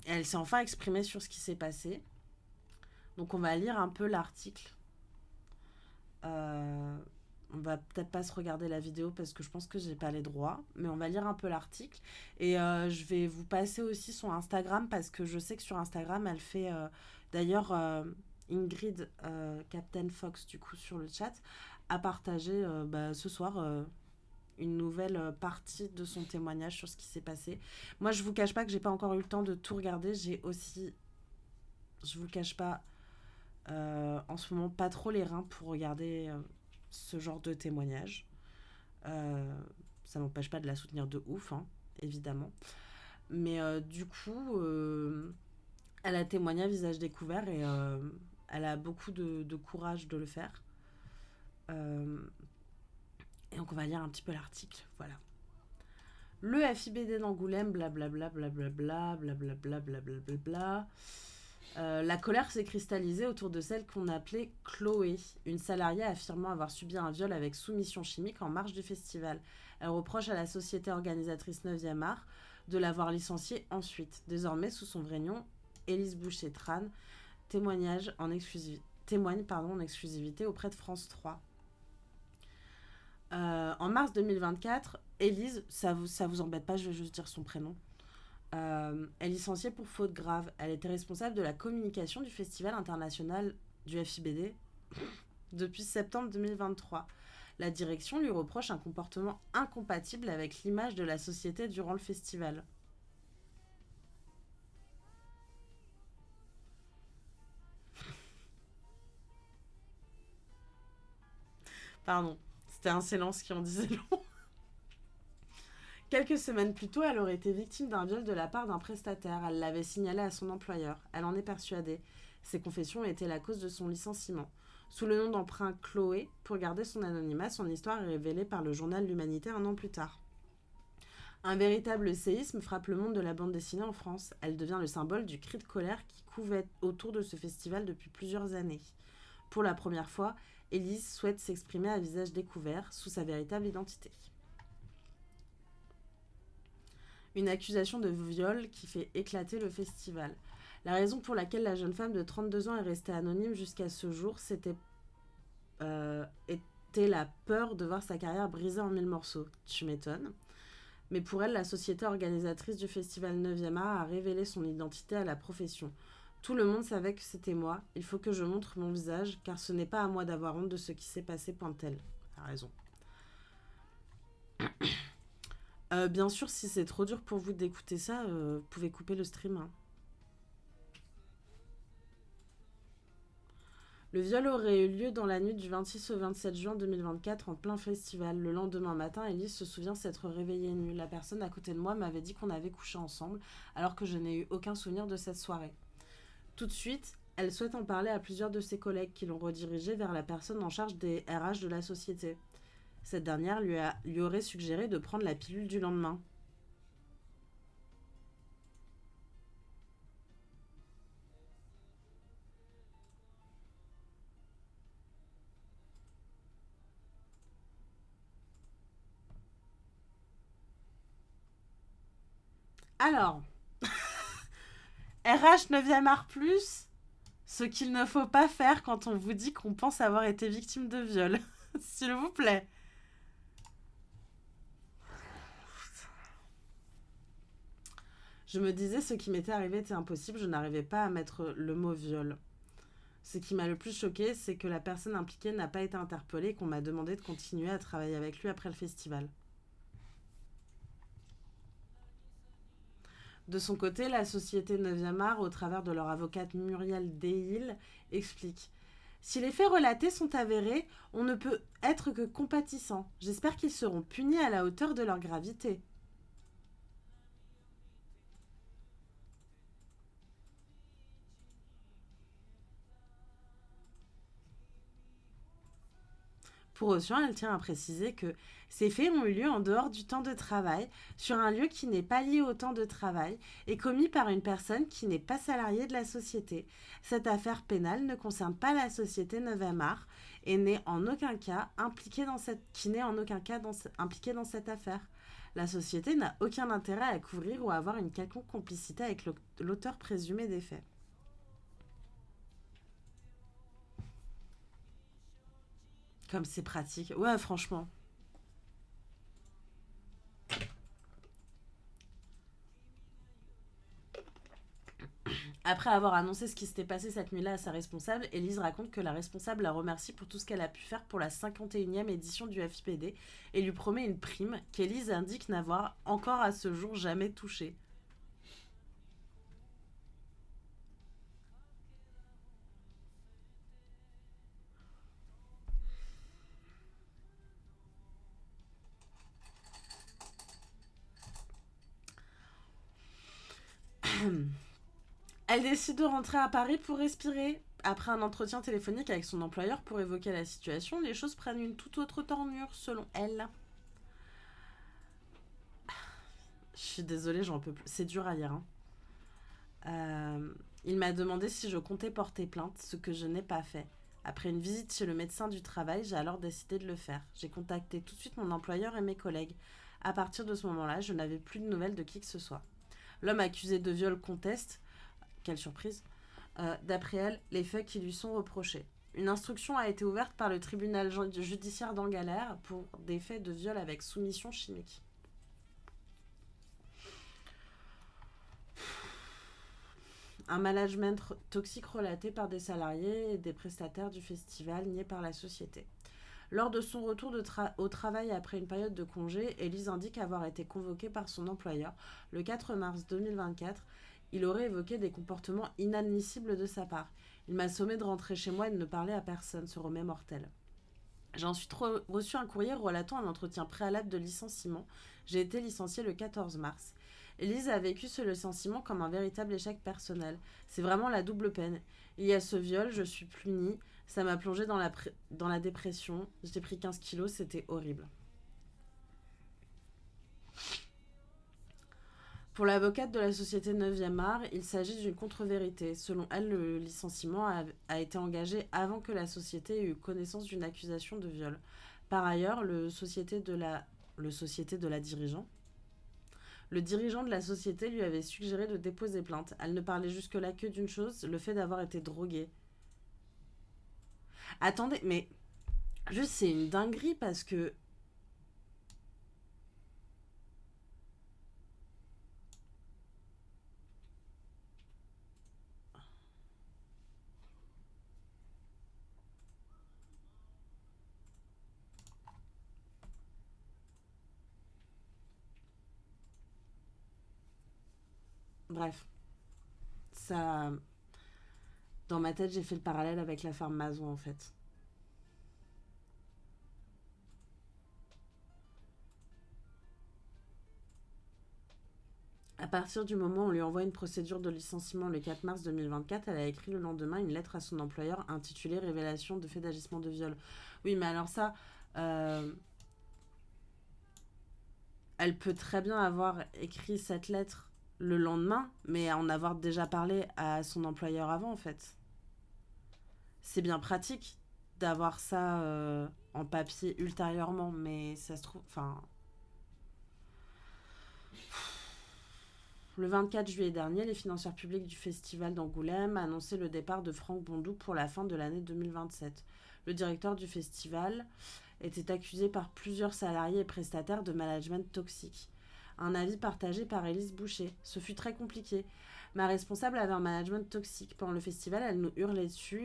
Elle s'est enfin exprimée sur ce qui s'est passé. Donc on va lire un peu l'article. Euh, on va peut-être pas se regarder la vidéo parce que je pense que j'ai pas les droits, mais on va lire un peu l'article. Et je vais vous passer aussi son Instagram parce que je sais que sur Instagram, elle fait d'ailleurs Ingrid Captain Fox du coup sur le chat a partagé ce soir une nouvelle partie de son témoignage sur ce qui s'est passé. Moi, je vous cache pas que j'ai pas encore eu le temps de tout regarder. J'ai aussi, je vous le cache pas, en ce moment pas trop les reins pour regarder ce genre de témoignage. Euh, Ça m'empêche pas de la soutenir de ouf, hein, évidemment. Mais du coup, Elle a témoigné à visage découvert et elle a beaucoup de courage de le faire. Euh, et donc on va lire un petit peu l'article. Voilà. Le FIBD d'Angoulême, blablabla, blablabla, blablabla, blablabla. La colère s'est cristallisée autour de celle qu'on appelait Chloé, une salariée affirmant avoir subi un viol avec soumission chimique en marge du festival. Elle reproche à la société organisatrice 9e art de l'avoir licenciée ensuite. Désormais, sous son vrai nom, Élise Boucher-Tran témoigne en exclusivité auprès de France 3. En mars 2024, Élise, ça vous embête pas, je vais juste dire son prénom, est licenciée pour faute grave. Elle était responsable de la communication du Festival international du FIBD depuis septembre 2023. La direction lui reproche un comportement incompatible avec l'image de la société durant le festival. Pardon, c'était un silence qui en disait long. Quelques semaines plus tôt, elle aurait été victime d'un viol de la part d'un prestataire. Elle l'avait signalé à son employeur. Elle en est persuadée. Ses confessions étaient la cause de son licenciement. Sous le nom d'emprunt Chloé, pour garder son anonymat, son histoire est révélée par le journal L'Humanité un an plus tard. Un véritable séisme frappe le monde de la bande dessinée en France. Elle devient le symbole du cri de colère qui couvait autour de ce festival depuis plusieurs années. Pour la première fois, Élise souhaite s'exprimer à visage découvert, sous sa véritable identité. Une accusation de viol qui fait éclater le festival. La raison pour laquelle la jeune femme de 32 ans est restée anonyme jusqu'à ce jour, était la peur de voir sa carrière brisée en mille morceaux. Tu m'étonnes. Mais pour elle, la société organisatrice du festival 9e art a révélé son identité à la profession. Tout le monde savait que c'était moi. Il faut que je montre mon visage, car ce n'est pas à moi d'avoir honte de ce qui s'est passé, pointe-t-elle. Elle a raison. Bien sûr, si c'est trop dur pour vous d'écouter ça, vous pouvez couper le stream. Hein. Le viol aurait eu lieu dans la nuit du 26 au 27 juin 2024 en plein festival. Le lendemain matin, Elise se souvient s'être réveillée nue. La personne à côté de moi m'avait dit qu'on avait couché ensemble, alors que je n'ai eu aucun souvenir de cette soirée. Tout de suite, elle souhaite en parler à plusieurs de ses collègues qui l'ont redirigée vers la personne en charge des RH de la société. Cette dernière lui aurait suggéré de prendre la pilule du lendemain. Alors, RH 9e art plus, ce qu'il ne faut pas faire quand on vous dit qu'on pense avoir été victime de viol. S'il vous plaît. Je me disais ce qui m'était arrivé était impossible, je n'arrivais pas à mettre le mot viol. Ce qui m'a le plus choqué, c'est que la personne impliquée n'a pas été interpellée et qu'on m'a demandé de continuer à travailler avec lui après le festival. De son côté, la société 9e art, au travers de leur avocate Muriel Deil, explique: si les faits relatés sont avérés, on ne peut être que compatissant. J'espère qu'ils seront punis à la hauteur de leur gravité. Pour autant, elle tient à préciser que ces faits ont eu lieu en dehors du temps de travail, sur un lieu qui n'est pas lié au temps de travail et commis par une personne qui n'est pas salariée de la société. Cette affaire pénale ne concerne pas la société 9e art et n'est en aucun cas impliquée dans impliquée dans cette affaire. La société n'a aucun intérêt à couvrir ou à avoir une quelconque complicité avec l'auteur présumé des faits. Comme c'est pratique. Ouais, franchement. Après avoir annoncé ce qui s'était passé cette nuit-là à sa responsable, Élise raconte que la responsable la remercie pour tout ce qu'elle a pu faire pour la 51e édition du FIPD et lui promet une prime qu'Élise indique n'avoir encore à ce jour jamais touchée. Elle décide de rentrer à Paris pour respirer. Après un entretien téléphonique avec son employeur pour évoquer la situation, les choses prennent une toute autre tournure, selon elle. Je suis désolée, j'en peux plus. C'est dur à lire. Hein. Il m'a demandé si je comptais porter plainte, ce que je n'ai pas fait. Après une visite chez le médecin du travail, j'ai alors décidé de le faire. J'ai contacté tout de suite mon employeur et mes collègues. À partir de ce moment-là, je n'avais plus de nouvelles de qui que ce soit. L'homme accusé de viol conteste, quelle surprise, d'après elle, les faits qui lui sont reprochés. Une instruction a été ouverte par le tribunal judiciaire d'Angalère pour des faits de viol avec soumission chimique. Un management toxique relaté par des salariés et des prestataires du festival nié par la société. Lors de son retour au travail après une période de congé, Élise indique avoir été convoquée par son employeur le 4 mars 2024. Il aurait évoqué des comportements inadmissibles de sa part. Il m'a sommé de rentrer chez moi et de ne parler à personne, se remet mortel. J'ai ensuite reçu un courrier relatant un entretien préalable de licenciement. J'ai été licenciée le 14 mars. Élise a vécu ce licenciement comme un véritable échec personnel. C'est vraiment la double peine. Il y a ce viol, je suis punie, ça m'a plongée dans la dépression. J'ai pris 15 kilos, c'était horrible. Pour l'avocate de la société 9e art, il s'agit d'une contre-vérité. Selon elle, le licenciement a été engagé avant que la société ait eu connaissance d'une accusation de viol. Par ailleurs, le dirigeant de la société lui avait suggéré de déposer plainte. Elle ne parlait jusque-là que d'une chose, le fait d'avoir été droguée. Attendez, mais juste c'est une dinguerie parce que... Bref, ça... Dans ma tête, j'ai fait le parallèle avec la ferme Mason en fait. À partir du moment où on lui envoie une procédure de licenciement le 4 mars 2024, elle a écrit le lendemain une lettre à son employeur intitulée Révélation de fait d'agissement de viol. Oui, mais alors ça, elle peut très bien avoir écrit cette lettre le lendemain, mais en avoir déjà parlé à son employeur avant, en fait. C'est bien pratique d'avoir ça en papier ultérieurement, mais ça se trouve... Enfin, le 24 juillet dernier, les financeurs publics du festival d'Angoulême annonçaient le départ de Franck Bondou pour la fin de l'année 2027. Le directeur du festival était accusé par plusieurs salariés et prestataires de management toxique. Un avis partagé par Élise Boucher. Ce fut très compliqué. Ma responsable avait un management toxique. Pendant le festival, elle nous hurlait dessus.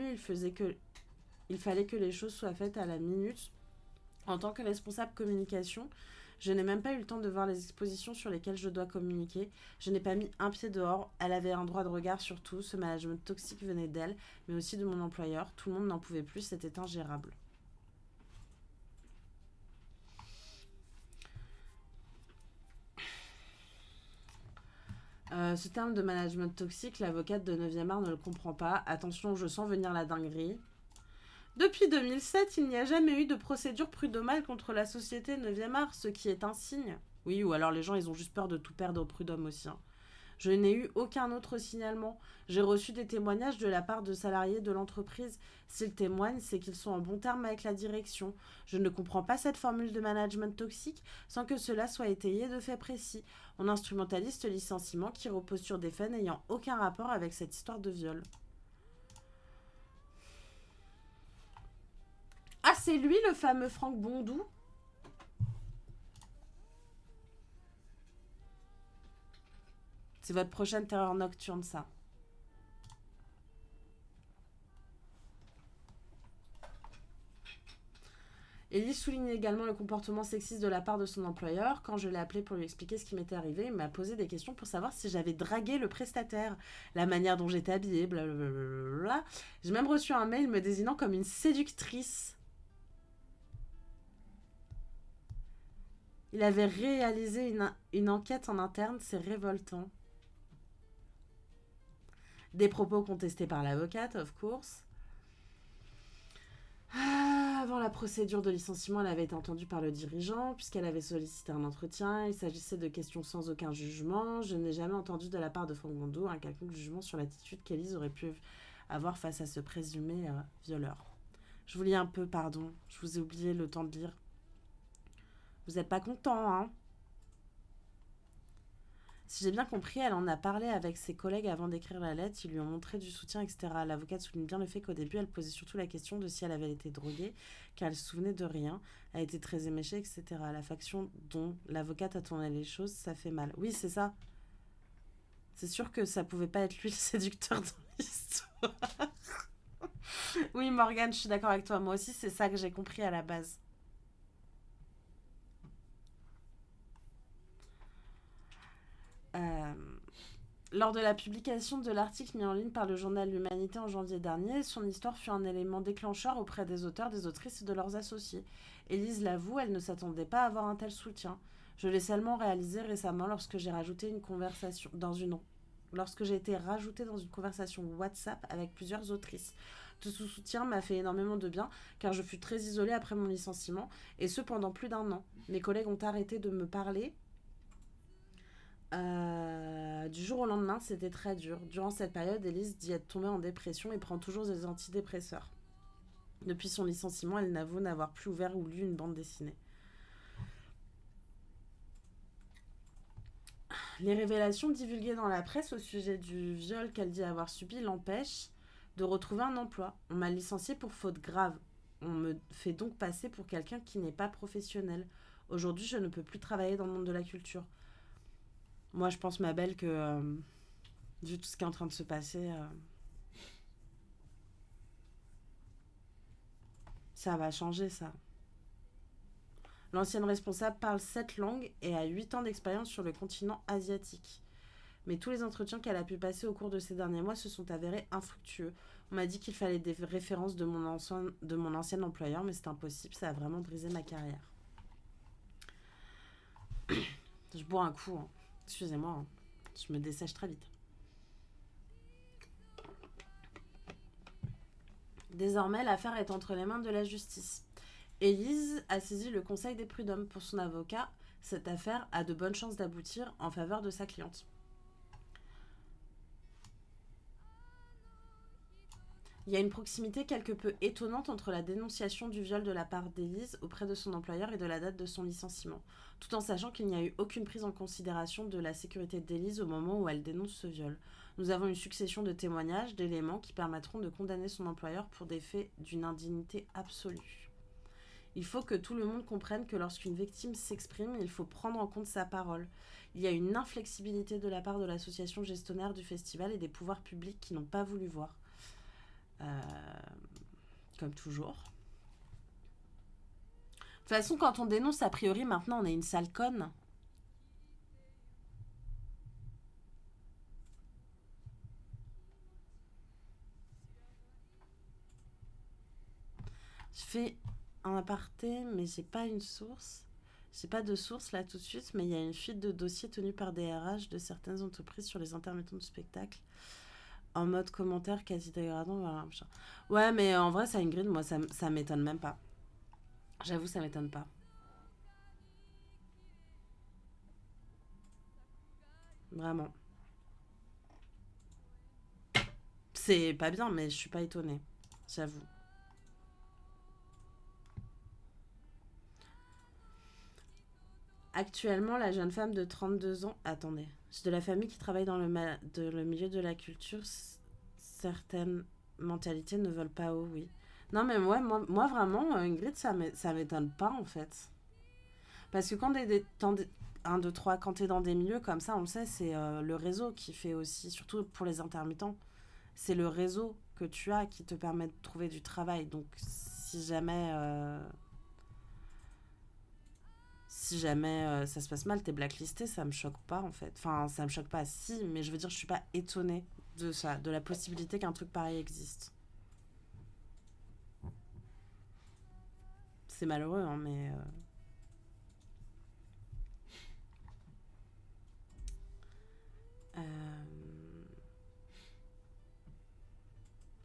Il fallait que les choses soient faites à la minute. En tant que responsable communication, je n'ai même pas eu le temps de voir les expositions sur lesquelles je dois communiquer. Je n'ai pas mis un pied dehors. Elle avait un droit de regard sur tout. Ce management toxique venait d'elle, mais aussi de mon employeur. Tout le monde n'en pouvait plus. C'était ingérable. Ce terme de management toxique, l'avocate de 9e art ne le comprend pas. Attention, je sens venir la dinguerie. Depuis 2007, il n'y a jamais eu de procédure prud'homale contre la société 9e art, ce qui est un signe. Oui, ou alors les gens, ils ont juste peur de tout perdre au prud'homme aussi. Hein. Je n'ai eu aucun autre signalement. J'ai reçu des témoignages de la part de salariés de l'entreprise. S'ils témoignent, c'est qu'ils sont en bon terme avec la direction. Je ne comprends pas cette formule de management toxique sans que cela soit étayé de faits précis. On instrumentalise ce licenciement qui repose sur des faits n'ayant aucun rapport avec cette histoire de viol. Ah, c'est lui le fameux Franck Bondou? C'est votre prochaine terreur nocturne, ça. Ellie souligne également le comportement sexiste de la part de son employeur. Quand je l'ai appelé pour lui expliquer ce qui m'était arrivé, il m'a posé des questions pour savoir si j'avais dragué le prestataire, la manière dont j'étais habillée, blablabla. J'ai même reçu un mail me désignant comme une séductrice. Il avait réalisé une enquête en interne, c'est révoltant. Des propos contestés par l'avocate, of course. Avant la procédure de licenciement, elle avait été entendue par le dirigeant, puisqu'elle avait sollicité un entretien. Il s'agissait de questions sans aucun jugement. Je n'ai jamais entendu de la part de Franck Bondo un quelconque jugement sur l'attitude qu'Élise aurait pu avoir face à ce présumé violeur. Je vous lis un peu, pardon. Je vous ai oublié le temps de lire. Vous n'êtes pas content, hein? Si j'ai bien compris, elle en a parlé avec ses collègues avant d'écrire la lettre. Ils lui ont montré du soutien, etc. L'avocate souligne bien le fait qu'au début, elle posait surtout la question de si elle avait été droguée, car elle se souvenait de rien, a été très éméchée, etc. La faction dont l'avocate a tourné les choses, ça fait mal. Oui, c'est ça. C'est sûr que ça pouvait pas être lui le séducteur dans l'histoire. Oui, Morgane, je suis d'accord avec toi. Moi aussi, c'est ça que j'ai compris à la base. Euh, Lors de la publication de l'article mis en ligne par le journal L'Humanité en janvier dernier, son histoire fut un élément déclencheur auprès des auteurs, des autrices et de leurs associés. Élise l'avoue, elle ne s'attendait pas à avoir un tel soutien. Je l'ai seulement réalisé récemment lorsque j'ai été rajoutée dans une conversation WhatsApp avec plusieurs autrices. Tout ce soutien m'a fait énormément de bien car je fus très isolée après mon licenciement et ce pendant plus d'un an. Mes collègues ont arrêté de me parler du jour au lendemain, c'était très dur. Durant cette période, Elise dit être tombée en dépression et prend toujours des antidépresseurs. Depuis son licenciement, elle n'avoue n'avoir plus ouvert ou lu une bande dessinée. Les révélations divulguées dans la presse au sujet du viol qu'elle dit avoir subi l'empêchent de retrouver un emploi. On m'a licenciée pour faute grave. On me fait donc passer pour quelqu'un qui n'est pas professionnel. Aujourd'hui, je ne peux plus travailler dans le monde de la culture. Moi, je pense, ma belle, que vu tout ce qui est en train de se passer, ça va changer ça. L'ancienne responsable parle 7 langues et a 8 ans d'expérience sur le continent asiatique. Mais tous les entretiens qu'elle a pu passer au cours de ces derniers mois se sont avérés infructueux. On m'a dit qu'il fallait des références de mon ancien employeur, mais c'est impossible, ça a vraiment brisé ma carrière. Je bois un coup, hein. Excusez-moi, hein. Je me dessèche très vite. Désormais, l'affaire est entre les mains de la justice. Élise a saisi le conseil des prud'hommes. Pour son avocat, cette affaire a de bonnes chances d'aboutir en faveur de sa cliente. Il y a une proximité quelque peu étonnante entre la dénonciation du viol de la part d'Élise auprès de son employeur et de la date de son licenciement, tout en sachant qu'il n'y a eu aucune prise en considération de la sécurité d'Élise au moment où elle dénonce ce viol. Nous avons une succession de témoignages, d'éléments qui permettront de condamner son employeur pour des faits d'une indignité absolue. Il faut que tout le monde comprenne que lorsqu'une victime s'exprime, il faut prendre en compte sa parole. Il y a une inflexibilité de la part de l'association gestionnaire du festival et des pouvoirs publics qui n'ont pas voulu voir. Comme toujours. De toute façon, quand on dénonce, a priori, maintenant, on est une sale conne. Je fais un aparté, mais j'ai pas une source. J'ai pas de source là tout de suite, mais il y a une fuite de dossiers tenus par des RH de certaines entreprises sur les intermittents du spectacle. En mode commentaire quasi dégradant, voilà. Ouais, mais en vrai, ça, Ingrid, moi, ça m'étonne même pas. J'avoue, ça m'étonne pas. Vraiment. C'est pas bien, mais je suis pas étonnée. J'avoue. Actuellement, la jeune femme de 32 ans. Attendez. J'ai de la famille qui travaille dans le milieu de la culture. Certaines mentalités ne veulent pas haut, oui. Non, mais moi vraiment, Ingrid, ça m'étonne pas en fait. Parce que quand dans des, 1, 2, 3, quand t'es dans des milieux comme ça, on le sait, c'est le réseau qui fait aussi, surtout pour les intermittents, c'est le réseau que tu as qui te permet de trouver du travail. Donc, si jamais ça se passe mal, t'es blacklisté, ça me choque pas en fait. Enfin, ça me choque pas, si, mais je veux dire, je suis pas étonnée de ça, de la possibilité qu'un truc pareil existe. C'est malheureux, hein, mais. Euh,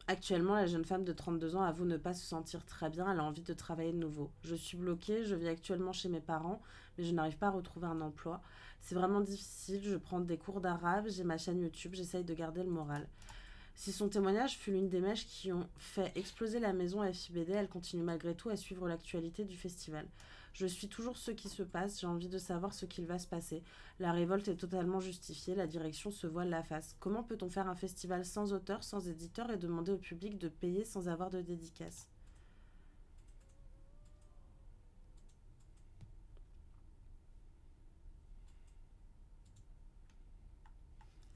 Actuellement, la jeune femme de 32 ans avoue ne pas se sentir très bien, elle a envie de travailler de nouveau. Je suis bloquée, je vis actuellement chez mes parents, mais je n'arrive pas à retrouver un emploi. C'est vraiment difficile, je prends des cours d'arabe, j'ai ma chaîne YouTube, j'essaye de garder le moral. Si son témoignage fut l'une des mèches qui ont fait exploser la maison FIBD, elle continue malgré tout à suivre l'actualité du festival. Je suis toujours ce qui se passe, j'ai envie de savoir ce qu'il va se passer. La révolte est totalement justifiée, la direction se voile la face. Comment peut-on faire un festival sans auteur, sans éditeur et demander au public de payer sans avoir de dédicace?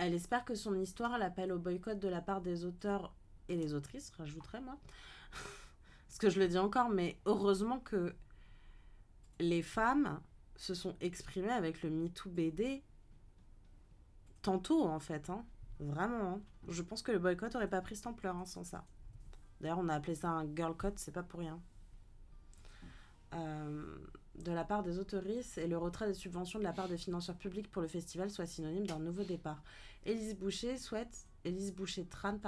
Elle espère que son histoire l'appelle au boycott de la part des auteurs et les autrices, rajouterais moi. Parce que je le dis encore, mais heureusement que les femmes se sont exprimées avec le MeToo BD tantôt, en fait. Hein. Vraiment. Hein. Je pense que le boycott aurait pas pris cette ampleur hein, sans ça. D'ailleurs, on a appelé ça un girl code, c'est pas pour rien. De la part des autoristes et le retrait des subventions de la part des financeurs publics pour le festival soit synonyme d'un nouveau départ. Élise Boucher-Tran,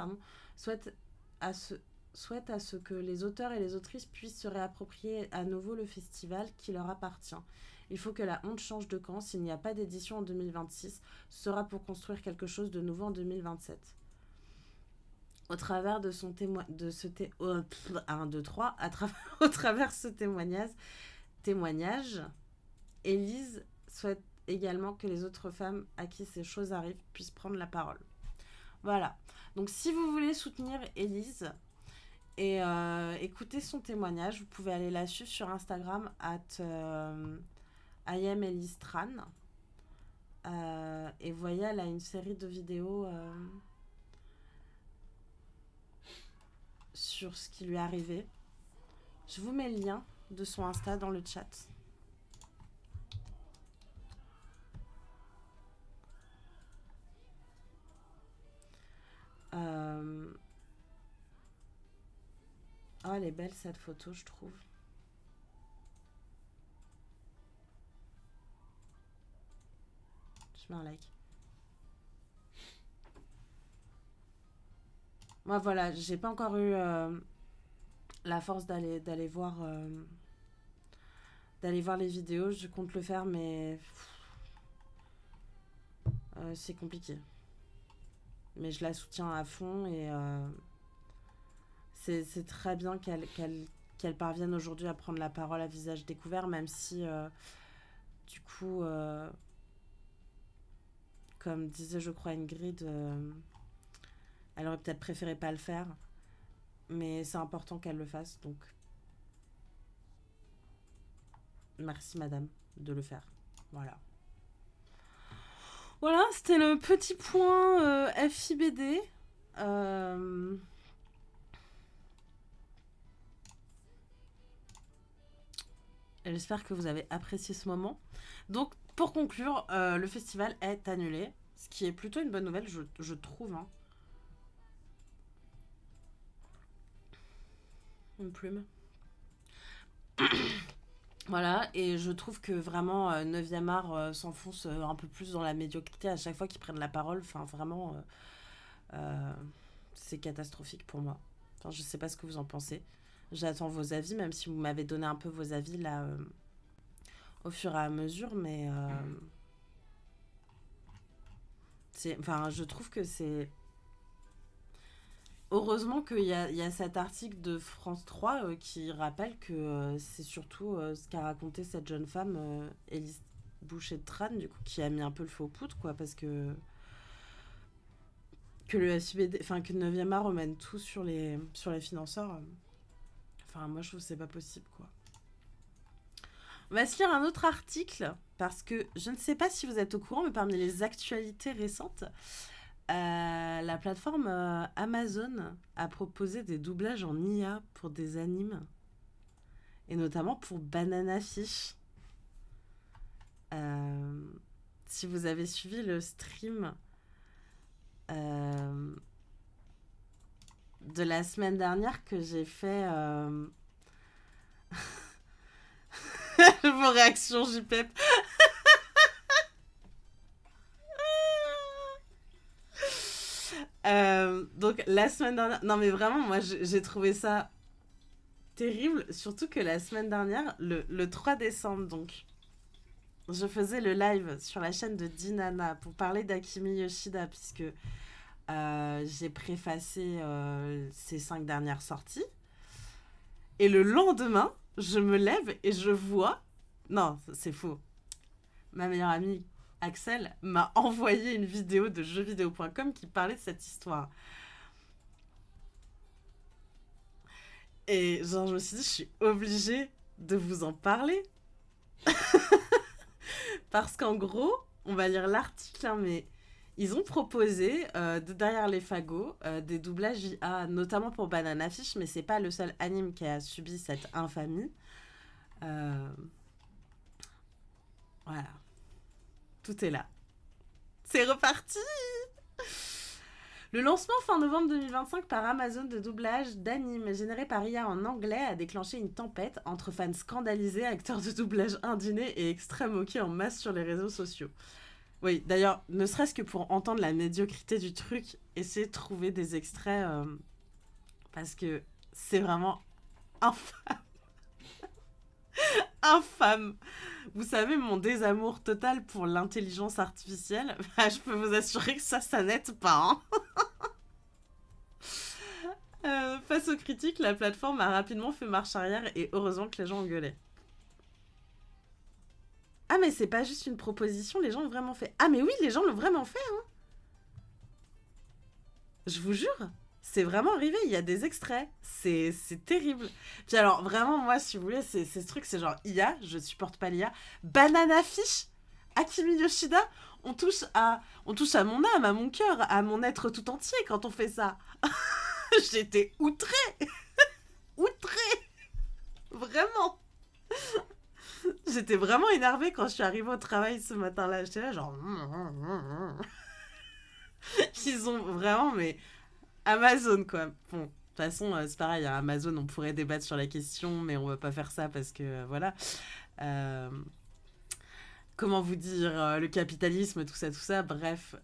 souhaite à ce, souhaite à ce que les auteurs et les autrices puissent se réapproprier à nouveau le festival qui leur appartient. Il faut que la honte change de camp. S'il n'y a pas d'édition en 2026, ce sera pour construire quelque chose de nouveau en 2027. Au travers de son témoin de ce té- oh, 1 2 3 au travers ce témoignage, Élise souhaite également que les autres femmes à qui ces choses arrivent puissent prendre la parole. Voilà. Donc si vous voulez soutenir Élise et écouter son témoignage, vous pouvez aller la suivre sur Instagram @IamEliseTran. Et vous voyez, elle a une série de vidéos sur ce qui lui est arrivé. Je vous mets le lien de son Insta dans le chat. Oh, elle est belle cette photo, je trouve. Je mets un like. Moi, voilà, j'ai pas encore eu la force d'aller voir les vidéos. Je compte le faire, mais c'est compliqué. Mais je la soutiens à fond et c'est très bien qu'elle parvienne aujourd'hui à prendre la parole à visage découvert, même si du coup, comme disait je crois Ingrid, elle aurait peut-être préféré pas le faire, mais c'est important qu'elle le fasse, donc merci madame de le faire. Voilà. Voilà, c'était le petit point FIBD. J'espère que vous avez apprécié ce moment. Donc, pour conclure, le festival est annulé, ce qui est plutôt une bonne nouvelle, je trouve. Hein. Une plume. Voilà, et je trouve que vraiment 9e art s'enfonce un peu plus dans la médiocrité à chaque fois qu'ils prennent la parole. Enfin, vraiment, euh, c'est catastrophique pour moi. Enfin, je sais pas ce que vous en pensez. J'attends vos avis, même si vous m'avez donné un peu vos avis là au fur et à mesure, mais enfin, je trouve que c'est. Heureusement qu'il y a cet article de France 3 qui rappelle que c'est surtout ce qu'a raconté cette jeune femme, Élise Boucher-Tran, du coup, qui a mis un peu le feu aux poudres, quoi, parce que le FIBD, enfin, que le 9e art remène tout sur les financeurs. Enfin, moi, je trouve que c'est pas possible, quoi. On va se lire un autre article, parce que je ne sais pas si vous êtes au courant, mais parmi les actualités récentes, la plateforme Amazon a proposé des doublages en IA pour des animes, et notamment pour Banana Fish. Euh, Si vous avez suivi le stream euh, de la semaine dernière que j'ai fait... Vos réactions, JPEP. Donc, la semaine dernière... Non, mais vraiment, moi, j'ai trouvé ça terrible. Surtout que la semaine dernière, le 3 décembre, donc, je faisais le live sur la chaîne de Dinana pour parler d'Akimi Yoshida, puisque j'ai préfacé ses 5 dernières sorties. Et le lendemain, je me lève et je vois... Non, c'est faux. Ma meilleure amie, Axel, m'a envoyé une vidéo de jeuxvideo.com qui parlait de cette histoire. Et genre, je me suis dit, je suis obligée de vous en parler. Parce qu'en gros, on va lire l'article, hein, mais ils ont proposé de derrière les fagots des doublages IA, notamment pour Banana Fish, mais c'est pas le seul anime qui a subi cette infamie. Euh, voilà, tout est là. C'est reparti. Le lancement fin novembre 2025 par Amazon de doublage d'animes généré par IA en anglais a déclenché une tempête entre fans scandalisés, acteurs de doublage indignés et extrêmes moqués en masse sur les réseaux sociaux. Oui, d'ailleurs, ne serait-ce que pour entendre la médiocrité du truc, essayez de trouver des extraits parce que c'est vraiment infâme. Infâme. Vous savez, mon désamour total pour l'intelligence artificielle, bah, je peux vous assurer que ça n'aide pas. Hein. Face aux critiques, la plateforme a rapidement fait marche arrière et heureusement que les gens engueulaient. Ah mais c'est pas juste une proposition, les gens ont vraiment fait. Ah mais oui, les gens l'ont vraiment fait, hein. Je vous jure, c'est vraiment arrivé, il y a des extraits. C'est terrible. Puis alors, vraiment, moi, si vous voulez, c'est ce truc, c'est genre IA, je supporte pas l'IA. Banana Fish, Akimi Yoshida, on touche à mon âme, à mon cœur, à mon être tout entier quand on fait ça. J'étais outrée. Outrée. Vraiment. J'étais vraiment énervée quand je suis arrivée au travail ce matin-là. J'étais là genre... Ils ont vraiment, mais... Amazon, quoi. Bon, de toute façon, c'est pareil, à Amazon, on pourrait débattre sur la question, mais on va pas faire ça parce que, voilà. Euh, comment vous dire, le capitalisme, tout ça, bref.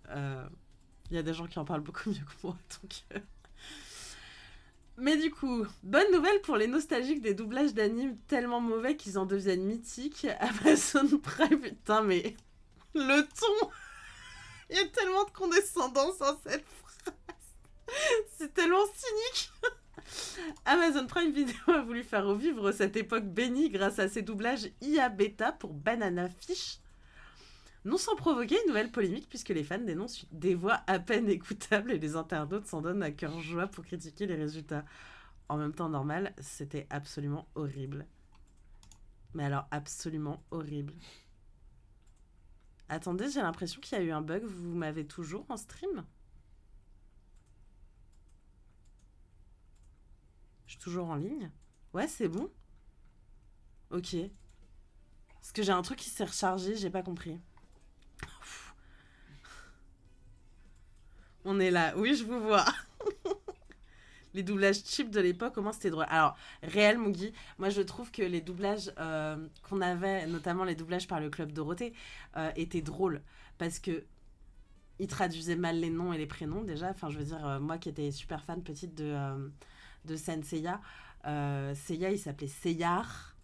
Il y a des gens qui en parlent beaucoup mieux que moi, donc... Mais du coup, bonne nouvelle pour les nostalgiques des doublages d'animes tellement mauvais qu'ils en deviennent mythiques. Amazon Prime, putain, mais le ton, il y a tellement de condescendance en cette phrase. C'est tellement cynique. Amazon Prime Video a voulu faire revivre cette époque bénie grâce à ses doublages IA bêta pour Banana Fish. Non sans provoquer une nouvelle polémique puisque les fans dénoncent des voix à peine écoutables et les internautes s'en donnent à cœur joie pour critiquer les résultats. En même temps normal, c'était absolument horrible. Mais alors absolument horrible. Attendez, j'ai l'impression qu'il y a eu un bug, vous m'avez toujours en stream? Je suis toujours en ligne? Ouais, c'est bon? Ok. Parce que j'ai un truc qui s'est rechargé, j'ai pas compris. On est là, oui je vous vois. Les doublages cheap de l'époque, comment c'était drôle. Alors, réel Mugi, moi je trouve que les doublages qu'on avait, notamment les doublages par le Club Dorothée, étaient drôles. Parce que ils traduisaient mal les noms et les prénoms déjà. Enfin, je veux dire, moi qui étais super fan petite de Senseiya, Seiya il s'appelait Seiyar.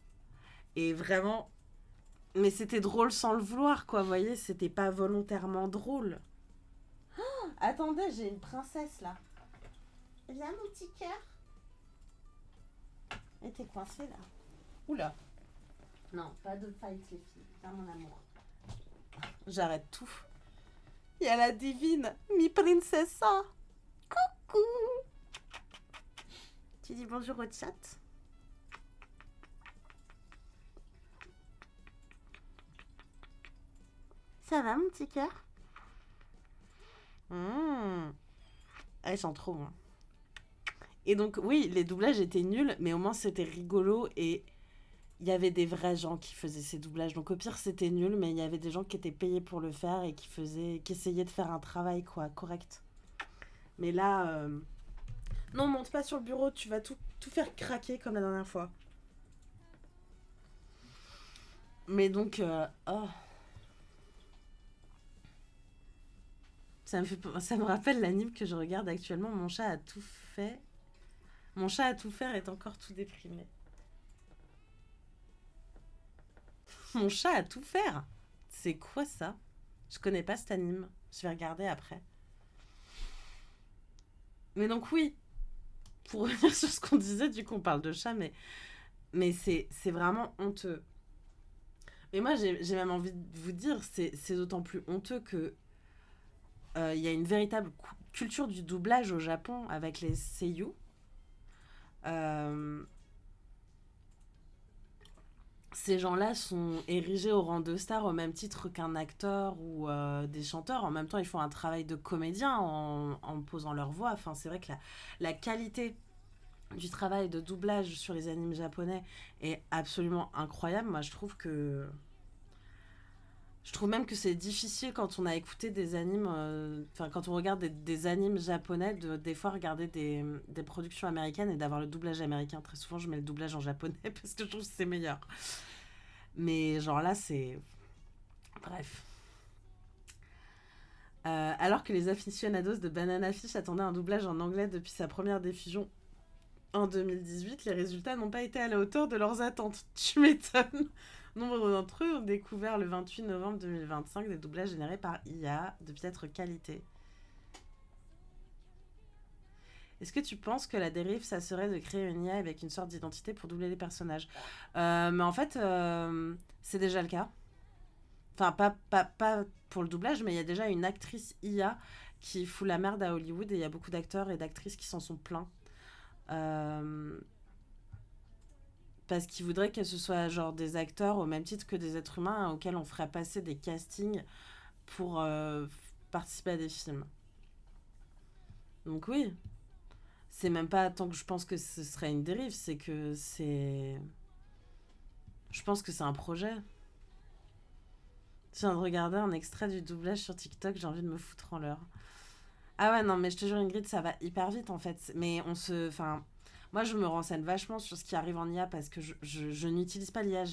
Et vraiment, mais c'était drôle sans le vouloir, quoi, vous voyez, c'était pas volontairement drôle. Oh, attendez, j'ai une princesse là. Viens mon petit cœur. Et t'es coincée là. Oula. Non, pas de fight les filles. Viens mon amour. J'arrête tout. Il y a la divine, mi princessa. Coucou. Tu dis bonjour au chat. Ça va mon petit cœur? Elles sont trop bons. Et donc, oui, les doublages étaient nuls, mais au moins c'était rigolo et il y avait des vrais gens qui faisaient ces doublages. Donc, au pire, c'était nul, mais il y avait des gens qui étaient payés pour le faire et qui essayaient de faire un travail, quoi, correct. Mais là, non, monte pas sur le bureau, tu vas tout faire craquer comme la dernière fois. Mais donc, oh. Ça me rappelle l'anime que je regarde actuellement. Mon chat a tout fait. Mon chat à tout faire est encore tout déprimé. Mon chat à tout faire. C'est quoi ça? Je connais pas cet anime. Je vais regarder après. Mais donc oui, pour revenir sur ce qu'on disait, du coup on parle de chat, mais c'est vraiment honteux. Mais moi j'ai même envie de vous dire, c'est d'autant plus honteux que il y a une véritable culture du doublage au Japon avec les seiyuu. Euh, Ces gens-là sont érigés au rang de star au même titre qu'un acteur ou des chanteurs. En même temps, ils font un travail de comédien en posant leur voix. Enfin, c'est vrai que la qualité du travail de doublage sur les animes japonais est absolument incroyable. Moi, je trouve même que c'est difficile quand on a écouté des animes, enfin quand on regarde des animes japonais, de des fois regarder des productions américaines et d'avoir le doublage américain. Très souvent, je mets le doublage en japonais parce que je trouve que c'est meilleur. Mais genre là, c'est... Bref. Alors que les aficionados de Banana Fish attendaient un doublage en anglais depuis sa première diffusion en 2018, les résultats n'ont pas été à la hauteur de leurs attentes. Tu m'étonnes. Nombre d'entre eux ont découvert le 28 novembre 2025 des doublages générés par IA de piètre qualité. Est-ce que tu penses que la dérive, ça serait de créer une IA avec une sorte d'identité pour doubler les personnages? Mais en fait, c'est déjà le cas. Enfin, pas pour le doublage, mais il y a déjà une actrice IA qui fout la merde à Hollywood et il y a beaucoup d'acteurs et d'actrices qui s'en sont plaints. Euh, Parce qu'ils voudraient que ce soit genre des acteurs au même titre que des êtres humains auxquels on ferait passer des castings pour participer à des films. Donc oui, c'est même pas tant que je pense que ce serait une dérive, c'est que c'est... Je pense que c'est un projet. Je viens de regarder un extrait du doublage sur TikTok, j'ai envie de me foutre en l'air. Ah ouais, non, mais je te jure, Ingrid, ça va hyper vite en fait. Mais on se. Enfin, moi, je me renseigne vachement sur ce qui arrive en IA parce que je n'utilise pas l'IA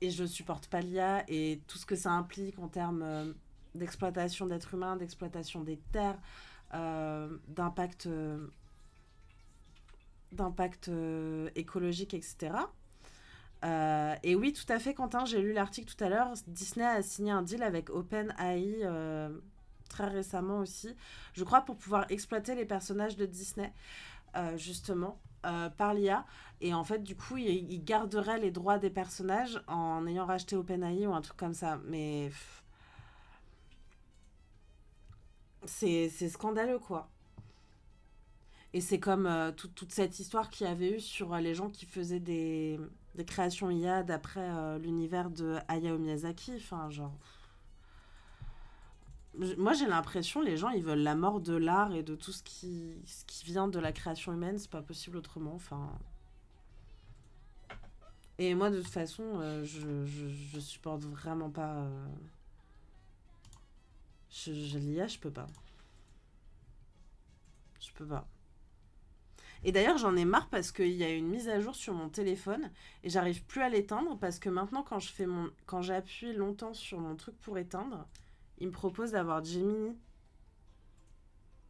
et je supporte pas l'IA et tout ce que ça implique en termes d'exploitation d'êtres humains, d'exploitation des terres, d'impact écologique, etc. Et oui, tout à fait, Quentin, j'ai lu l'article tout à l'heure. Disney a signé un deal avec OpenAI très récemment aussi, je crois, pour pouvoir exploiter les personnages de Disney, justement, par l'IA. Et en fait, du coup, il garderait les droits des personnages en ayant racheté OpenAI ou un truc comme ça. Mais c'est scandaleux, quoi. Et c'est comme toute cette histoire qu'il y avait eu sur les gens qui faisaient des créations IA d'après l'univers de Hayao Miyazaki. Enfin, genre. Moi, j'ai l'impression les gens, ils veulent la mort de l'art et de tout ce qui vient de la création humaine. C'est pas possible autrement. Enfin. Et moi, de toute façon, je supporte vraiment pas. L'IA, je peux pas. Je peux pas. Et d'ailleurs, j'en ai marre parce qu'il y a une mise à jour sur mon téléphone et j'arrive plus à l'éteindre parce que maintenant, quand j'appuie longtemps sur mon truc pour éteindre, il me propose d'avoir Gemini.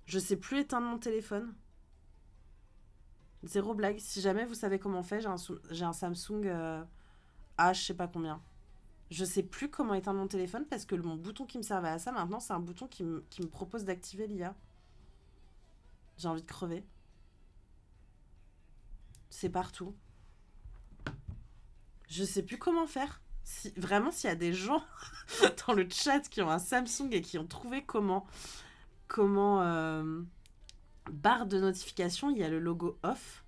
Je sais plus éteindre mon téléphone. Zéro blague. Si jamais vous savez comment on fait, j'ai un Samsung A, je sais pas combien. Je sais plus comment éteindre mon téléphone parce que mon bouton qui me servait à ça, maintenant, c'est un bouton qui me propose d'activer l'IA. J'ai envie de crever. C'est partout. Je sais plus comment faire. Si, vraiment, s'il y a des gens dans le chat qui ont un Samsung et qui ont trouvé comment barre de notification, il y a le logo off.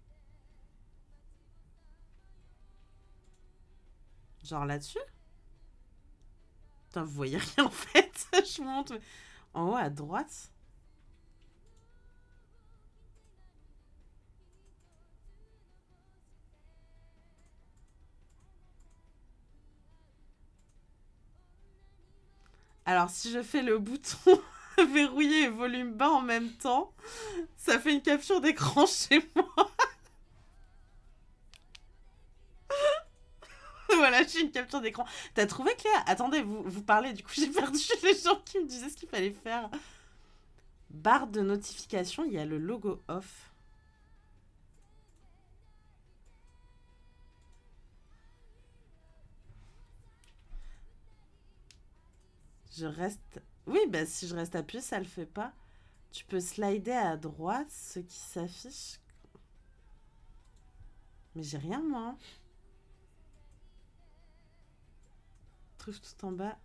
Genre là-dessus. Putain, vous voyez rien en fait. Je monte. En haut à droite. Alors, si je fais le bouton verrouillé et volume bas en même temps, ça fait une capture d'écran chez moi. Voilà. relâcher une capture d'écran. T'as trouvé, Cléa? Attendez, vous parlez, du coup j'ai perdu les gens qui me disaient ce qu'il fallait faire. Barre de notification, il y a le logo off. Je reste... Oui, bah si je reste appuyé, ça le fait pas. Tu peux slider à droite, ce qui s'affiche. Mais j'ai rien, moi. Trouve tout en bas.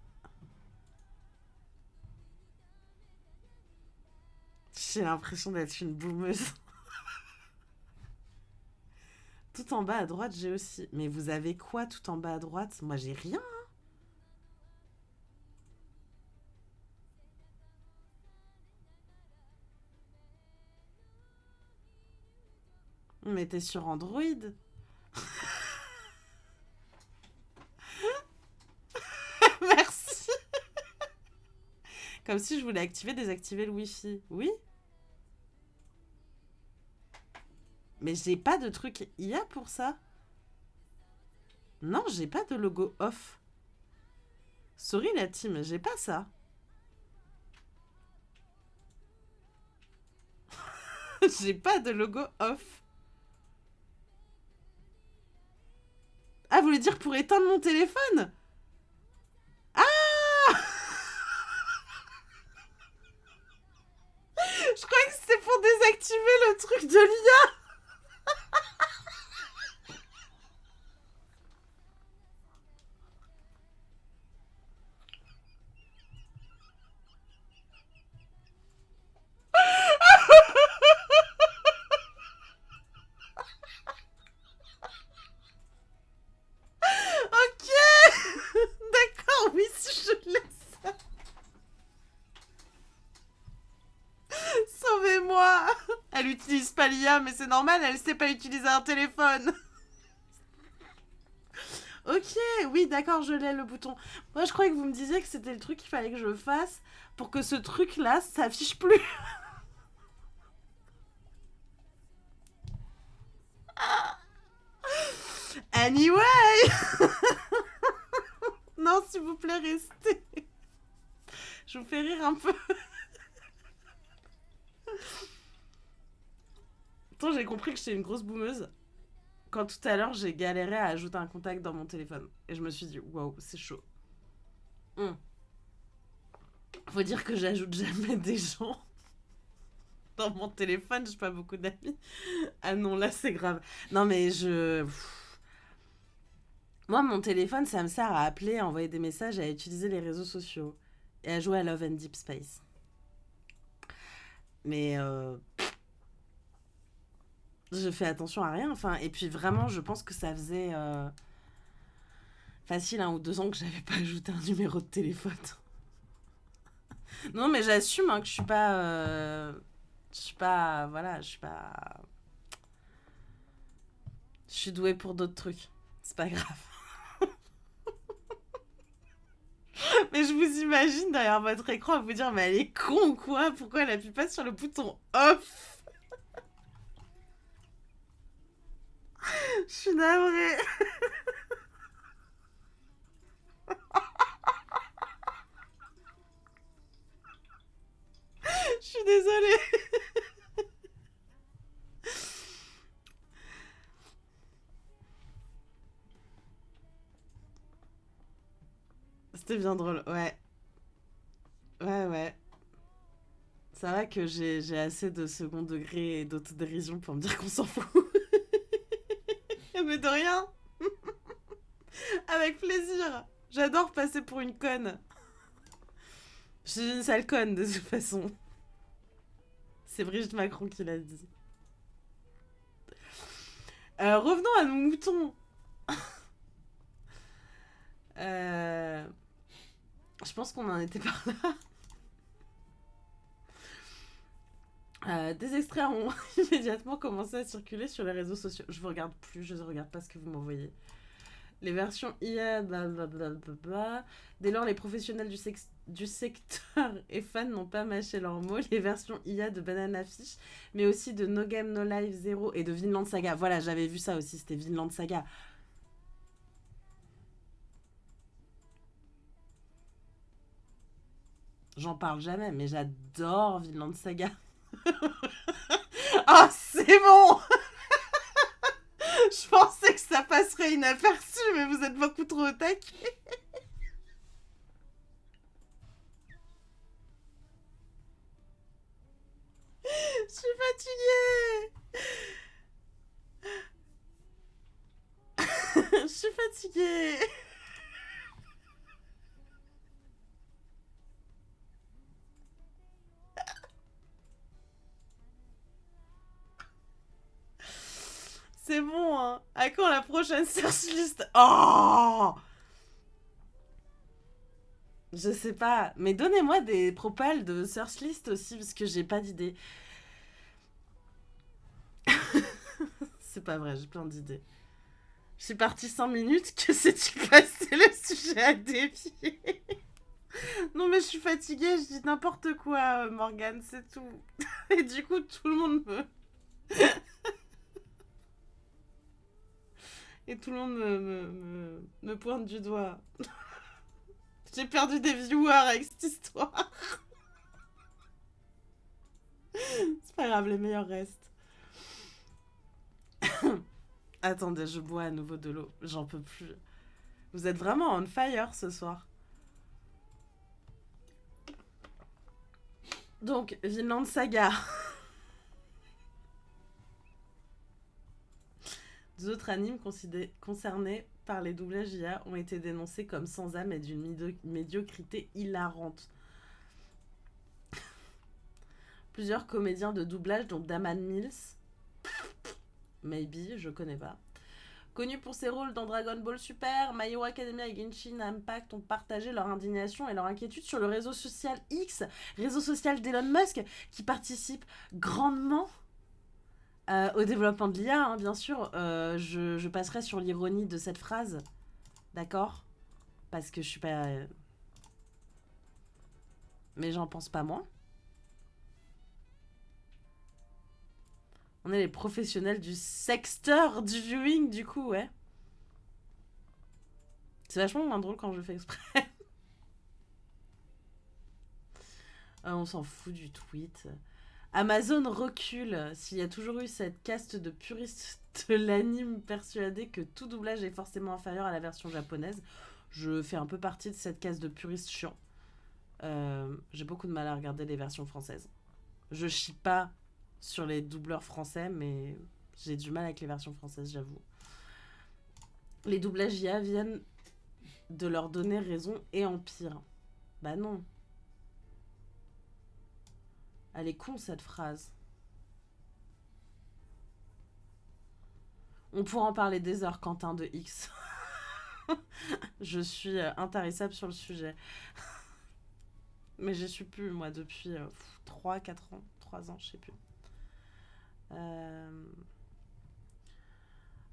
J'ai l'impression d'être une boumeuse. Tout en bas à droite, j'ai aussi. Mais vous avez quoi tout en bas à droite? Moi, j'ai rien. Mais t'es sur Android. Merci. Comme si je voulais activer, désactiver le Wi-Fi. Oui. Mais j'ai pas de truc IA pour ça. Non, j'ai pas de logo off. Sorry la team, j'ai pas ça. J'ai pas de logo off. Ah, vous voulez dire pour éteindre mon téléphone? Ah Je croyais que c'était pour désactiver le truc de l'IA. Ok. D'accord, oui, si je laisse. Sauvez-moi. Elle utilise pas l'IA, mais c'est normal, elle sait pas utiliser un téléphone. Ok, oui, d'accord, je l'ai le bouton. Moi, je croyais que vous me disiez que c'était le truc qu'il fallait que je fasse pour que ce truc-là s'affiche plus. Anyway. Non, s'il vous plaît, restez. Je vous fais rire un peu. Attends, j'ai compris que j'étais une grosse boumeuse quand tout à l'heure j'ai galéré à ajouter un contact dans mon téléphone. Et je me suis dit, waouh, c'est chaud. Faut dire que j'ajoute jamais des gens dans mon téléphone, j'ai pas beaucoup d'amis. Ah non, là c'est grave. Non mais moi, mon téléphone, ça me sert à appeler, à envoyer des messages, à utiliser les réseaux sociaux et à jouer à Love and Deep Space. Mais je fais attention à rien. Enfin, et puis vraiment, je pense que ça faisait facile 1 ou 2 ans que j'avais pas ajouté un numéro de téléphone. Non, mais j'assume hein, que je suis pas. Je suis pas. Voilà, je suis pas. Je suis douée pour d'autres trucs. C'est pas grave. Mais je vous imagine derrière votre écran à vous dire, mais elle est con ou quoi? Pourquoi elle appuie pas sur le bouton off? Je suis navrée. Je suis désolée. C'était bien drôle, ouais. Ouais, ouais. C'est vrai que j'ai assez de second degré et d'autodérision pour me dire qu'on s'en fout. Mais de rien. Avec plaisir. J'adore passer pour une conne. Je suis une sale conne de toute façon. C'est Brigitte Macron qui l'a dit. Revenons à nos moutons. Euh, je pense qu'on en était par là. Des extraits ont immédiatement commencé à circuler sur les réseaux sociaux. Je vous regarde plus, je ne regarde pas ce que vous m'envoyez. Les versions IA, blablabla. Dès lors, les professionnels du secteur et fans n'ont pas mâché leurs mots. Les versions IA de Banana Fish, mais aussi de No Game No Life 0 et de Vinland Saga. Voilà, j'avais vu ça aussi, c'était Vinland Saga. J'en parle jamais, mais j'adore Vinland Saga. Ah, c'est bon. Je pensais que ça passerait inaperçu, mais vous êtes beaucoup trop au taquet. Je suis fatiguée. Je suis fatiguée. C'est bon, hein. À quand la prochaine search list? Oh, je sais pas. Mais donnez-moi des propals de search list aussi, parce que j'ai pas d'idée. C'est pas vrai, j'ai plein d'idées. Je suis partie 5 minutes, que s'est-il passé? Le sujet a dévié. Non mais je suis fatiguée, je dis n'importe quoi, Morgane, c'est tout. Et du coup, tout le monde me... Et tout le monde me pointe du doigt. J'ai perdu des viewers avec cette histoire. C'est pas grave, les meilleurs restent. Attendez, je bois à nouveau de l'eau. J'en peux plus. Vous êtes vraiment on fire ce soir. Donc, Vinland Saga. D'autres animes concernés par les doublages IA ont été dénoncés comme sans âme et d'une médiocrité hilarante. Plusieurs comédiens de doublage, dont Daman Mills, maybe, je connais pas, connus pour ses rôles dans Dragon Ball Super, My Hero Academia et Genshin Impact, ont partagé leur indignation et leur inquiétude sur le réseau social X, réseau social d'Elon Musk, qui participe grandement au développement de l'IA, hein, bien sûr. Je passerai sur l'ironie de cette phrase, d'accord? Parce que je suis pas... Mais j'en pense pas moins. On est les professionnels du sexteur du viewing, du coup, ouais. C'est vachement moins drôle quand je fais exprès. On s'en fout du tweet. Amazon recule. S'il y a toujours eu cette caste de puristes de l'anime persuadés que tout doublage est forcément inférieur à la version japonaise, je fais un peu partie de cette caste de puristes chiants. J'ai beaucoup de mal à regarder les versions françaises. Je chie pas sur les doubleurs français, mais j'ai du mal avec les versions françaises, j'avoue. Les doublages IA viennent de leur donner raison et empire. Bah non. Elle est con cette phrase. On pourra en parler des heures, Quentin de X. Je suis intarissable sur le sujet. Mais je suis plus, moi, depuis 3-4 ans. 3 ans, je sais plus.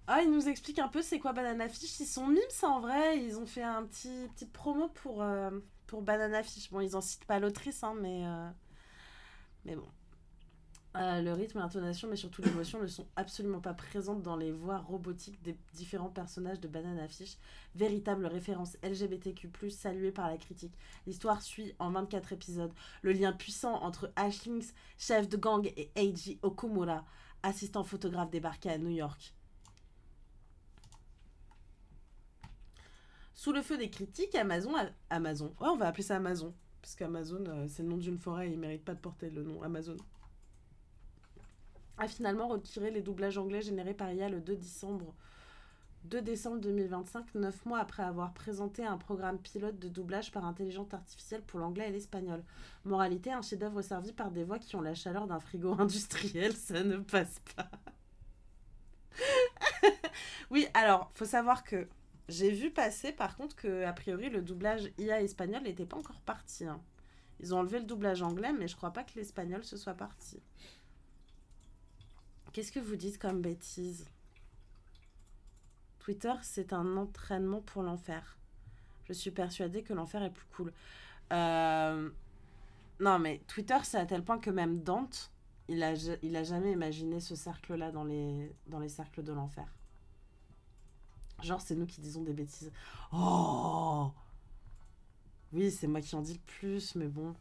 Ah, il nous explique un peu c'est quoi Banana Fish. Ils sont mimes, ça, en vrai. Ils ont fait un petite promo pour Banana Fish. Bon, ils en citent pas l'autrice, hein, mais bon. Le rythme, l'intonation, mais surtout l'émotion ne sont absolument pas présentes dans les voix robotiques des différents personnages de Banana Fish. Véritable référence LGBTQ+, saluée par la critique. L'histoire suit en 24 épisodes le lien puissant entre Ashlynx, chef de gang, et Eiji Okumura, assistant photographe débarqué à New York. Sous le feu des critiques, Amazon. Ouais, on va appeler ça Amazon. Parce qu'Amazon, c'est le nom d'une forêt et il mérite pas de porter le nom Amazon. A finalement retiré les doublages anglais générés par IA le 2 décembre 2025, 9 mois après avoir présenté un programme pilote de doublage par intelligence artificielle pour l'anglais et l'espagnol. Moralité, un chef-d'œuvre servi par des voix qui ont la chaleur d'un frigo industriel, ça ne passe pas. Oui, alors, faut savoir que j'ai vu passer par contre que, a priori, le doublage IA espagnol n'était pas encore parti. Hein. Ils ont enlevé le doublage anglais, mais je crois pas que l'espagnol se soit parti. Qu'est-ce que vous dites comme bêtise? Twitter, c'est un entraînement pour l'enfer. Je suis persuadée que l'enfer est plus cool. Non, mais Twitter, c'est à tel point que même Dante, il a jamais imaginé ce cercle-là dans les cercles de l'enfer. Genre, c'est nous qui disons des bêtises. Oh! Oui, c'est moi qui en dis le plus, mais bon.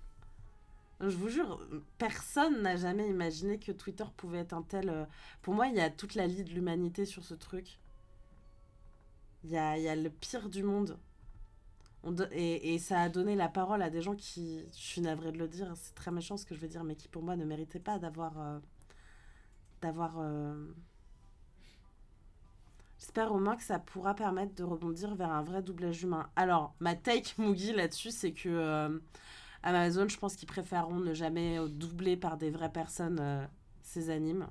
Je vous jure, personne n'a jamais imaginé que Twitter pouvait être un tel. Pour moi, il y a toute la lie de l'humanité sur ce truc. Il y a le pire du monde. Et ça a donné la parole à des gens qui, je suis navrée de le dire, c'est très méchant ce que je veux dire, mais qui pour moi ne méritaient pas d'avoir. J'espère au moins que ça pourra permettre de rebondir vers un vrai doublage humain. Alors, ma take Mugi là-dessus, c'est que Amazon, je pense qu'ils préféreront ne jamais doubler par des vraies personnes ces animes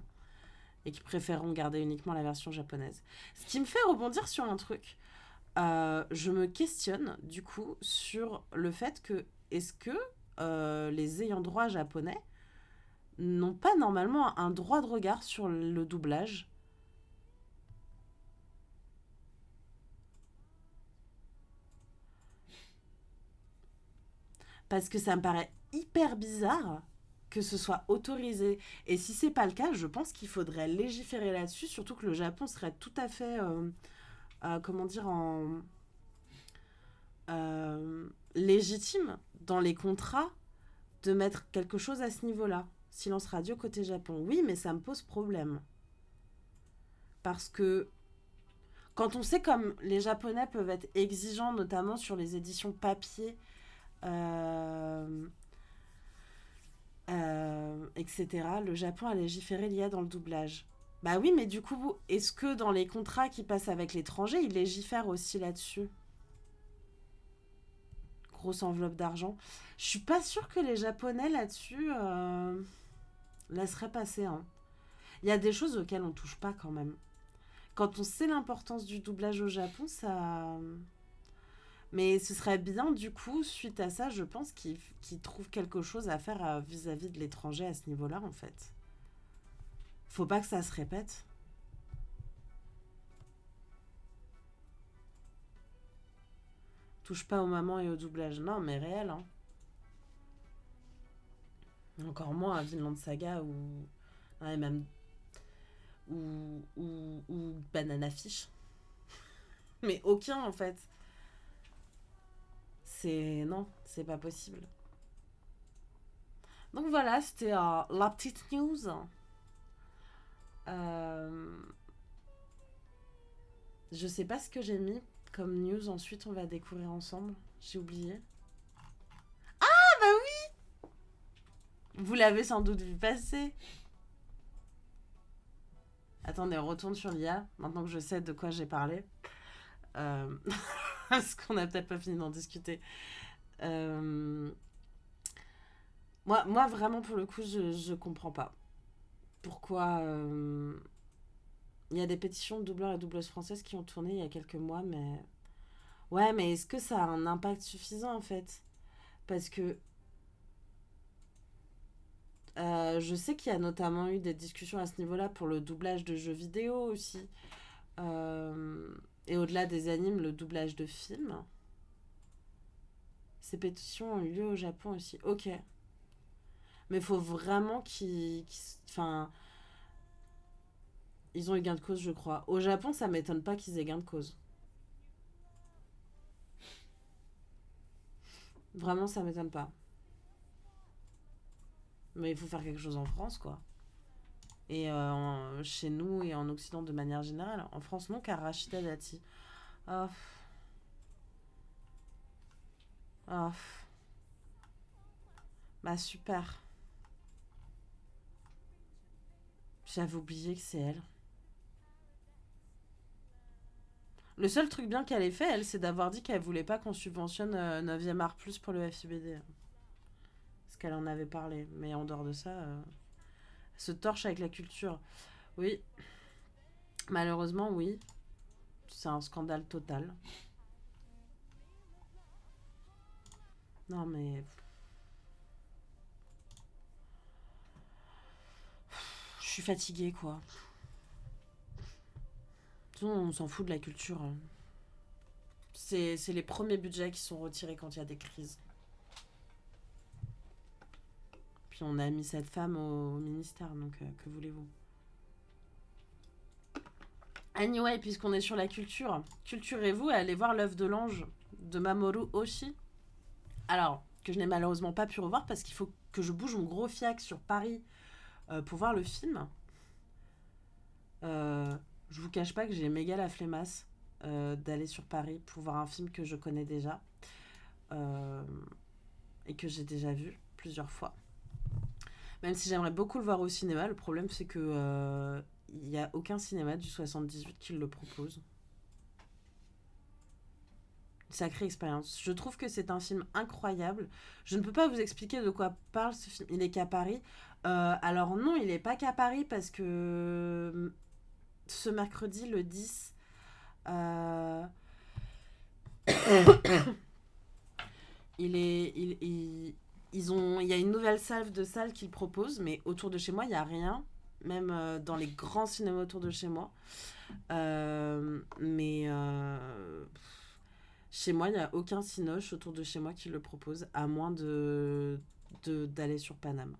et qu'ils préféreront garder uniquement la version japonaise. Ce qui me fait rebondir sur un truc. Je me questionne du coup sur le fait que est-ce que les ayants droit japonais n'ont pas normalement un droit de regard sur le doublage. Parce que ça me paraît hyper bizarre que ce soit autorisé. Et si c'est pas le cas, je pense qu'il faudrait légiférer là-dessus, surtout que le Japon serait tout à fait, comment dire, légitime dans les contrats de mettre quelque chose à ce niveau-là. Silence radio côté Japon. Oui, mais ça me pose problème. Parce que quand on sait comme les Japonais peuvent être exigeants, notamment sur les éditions papier, euh, etc., le Japon a légiféré l'IA dans le doublage. Bah oui, mais du coup, est-ce que dans les contrats qui passent avec l'étranger, ils légifèrent aussi là-dessus? Grosse enveloppe d'argent. Je suis pas sûre que les Japonais là-dessus laisseraient passer. Hein. Il y a des choses auxquelles on touche pas quand même. Quand on sait l'importance du doublage au Japon, ça. Mais ce serait bien, du coup, suite à ça, je pense qu'ils trouvent quelque chose à faire vis-à-vis de l'étranger à ce niveau-là, en fait. Faut pas que ça se répète. Touche pas aux mamans et au doublage. Non, mais réel, hein. Encore moins à Vinland Saga ou. Ouais, même. Ou Banana Fish. Mais aucun, en fait. C'est. Non, c'est pas possible. Donc voilà, c'était la petite news. Euh, je sais pas ce que j'ai mis comme news. Ensuite, on va découvrir ensemble. J'ai oublié. Ah bah oui. Vous l'avez sans doute vu passer. Attendez, on retourne sur l'IA, maintenant que je sais de quoi j'ai parlé. Euh, Parce qu'on n'a peut-être pas fini d'en discuter. Euh, moi, vraiment, pour le coup, je comprends pas. Pourquoi il y a des pétitions de doubleurs et doubleuses françaises qui ont tourné il y a quelques mois, mais. Ouais, mais est-ce que ça a un impact suffisant en fait? Parce que je sais qu'il y a notamment eu des discussions à ce niveau-là pour le doublage de jeux vidéo aussi. Euh, et au-delà des animes, le doublage de films. Ces pétitions ont eu lieu au Japon aussi. Ok. Mais il faut vraiment enfin, ils ont eu gain de cause, je crois. Au Japon, ça m'étonne pas qu'ils aient gain de cause. Vraiment, ça m'étonne pas. Mais il faut faire quelque chose en France, quoi. Et chez nous et en Occident de manière générale. En France, non, car Rachida Dati. Oh, oh, bah super. J'avais oublié que c'est elle. Le seul truc bien qu'elle ait fait, elle, c'est d'avoir dit qu'elle voulait pas qu'on subventionne 9e art plus pour le FIBD. Parce qu'elle en avait parlé. Mais en dehors de ça, se torche avec la culture. Oui, malheureusement, oui. C'est un scandale total. Non, mais. Je suis fatiguée, quoi. De toute façon, on s'en fout de la culture. Hein. C'est les premiers budgets qui sont retirés quand il y a des crises. Puis on a mis cette femme au ministère, donc que voulez-vous? Anyway, puisqu'on est sur la culture, culturez-vous et allez voir l'œuvre de l'ange de Mamoru Oshii. Alors, que je n'ai malheureusement pas pu revoir parce qu'il faut que je bouge mon gros fiac sur Paris pour voir le film, je vous cache pas que j'ai méga la flemmasse d'aller sur Paris pour voir un film que je connais déjà euh, et que j'ai déjà vu plusieurs fois. Même si j'aimerais beaucoup le voir au cinéma, le problème c'est que il n'y a aucun cinéma du 78 qui le propose. Sacrée expérience. Je trouve que c'est un film incroyable. Je ne peux pas vous expliquer de quoi parle ce film. Il est qu'à Paris. Alors non, il n'est pas qu'à Paris parce que ce mercredi, le 10, euh, il est, il y a une nouvelle salle qu'ils proposent, mais autour de chez moi, il n'y a rien. Même dans les grands cinémas autour de chez moi. Mais chez moi, il n'y a aucun cinoche autour de chez moi qui le propose, à moins d'aller sur Paname.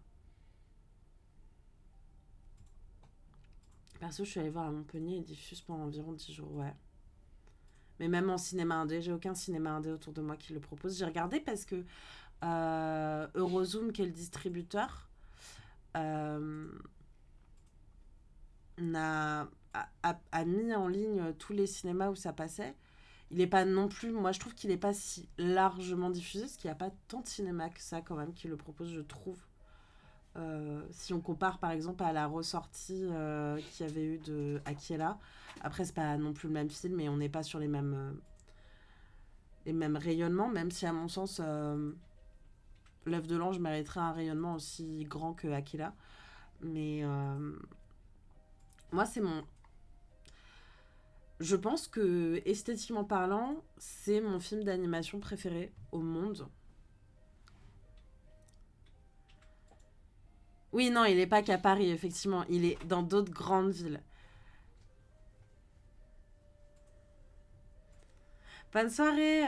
Perso, je suis allée voir à Montpellier, il diffuse pendant environ 10 jours, ouais. Mais même en cinéma indé, j'ai aucun cinéma indé autour de moi qui le propose. J'ai regardé parce que Eurozoom, qui est le distributeur, euh, a mis en ligne tous les cinémas où ça passait. Il est pas non plus, moi je trouve qu'il est pas si largement diffusé, parce qu'il n'y a pas tant de cinéma que ça quand même qui le propose, je trouve. Si on compare par exemple à la ressortie qu'il y avait eu de Akiela, après c'est pas non plus le même film, mais on n'est pas sur les mêmes rayonnements, même si à mon sens l'œuvre de l'ange mériterait un rayonnement aussi grand que Akiela. Mais moi c'est mon... Je pense que esthétiquement parlant, c'est mon film d'animation préféré au monde. Oui, non, il est pas qu'à Paris, effectivement. Il est dans d'autres grandes villes. Bonne soirée,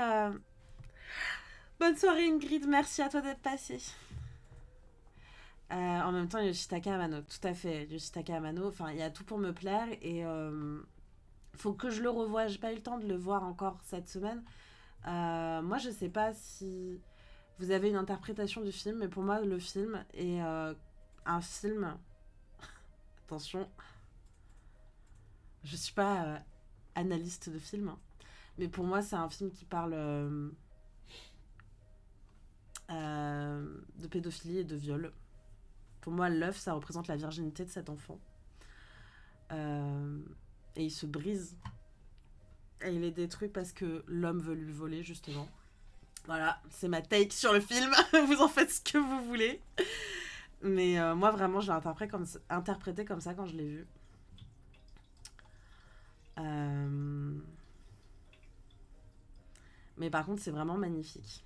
bonne soirée Ingrid, merci à toi d'être passée. En même temps, Yoshitaka Amano, tout à fait. Yoshitaka Amano, enfin, il y a tout pour me plaire et faut que je le revoie. J'ai pas eu le temps de le voir encore cette semaine. Moi, je sais pas si vous avez une interprétation du film, mais pour moi, le film est un film. Attention, je suis pas analyste de film, hein, mais pour moi, c'est un film qui parle de pédophilie et de viol. Pour moi, l'œuf, ça représente la virginité de cet enfant. Euh, et il se brise. Et il est détruit parce que l'homme veut lui voler, justement. Voilà, c'est ma take sur le film. Vous en faites ce que vous voulez. Mais moi, vraiment, je l'ai interprété comme ça quand je l'ai vu. Euh, Mais par contre, c'est vraiment magnifique.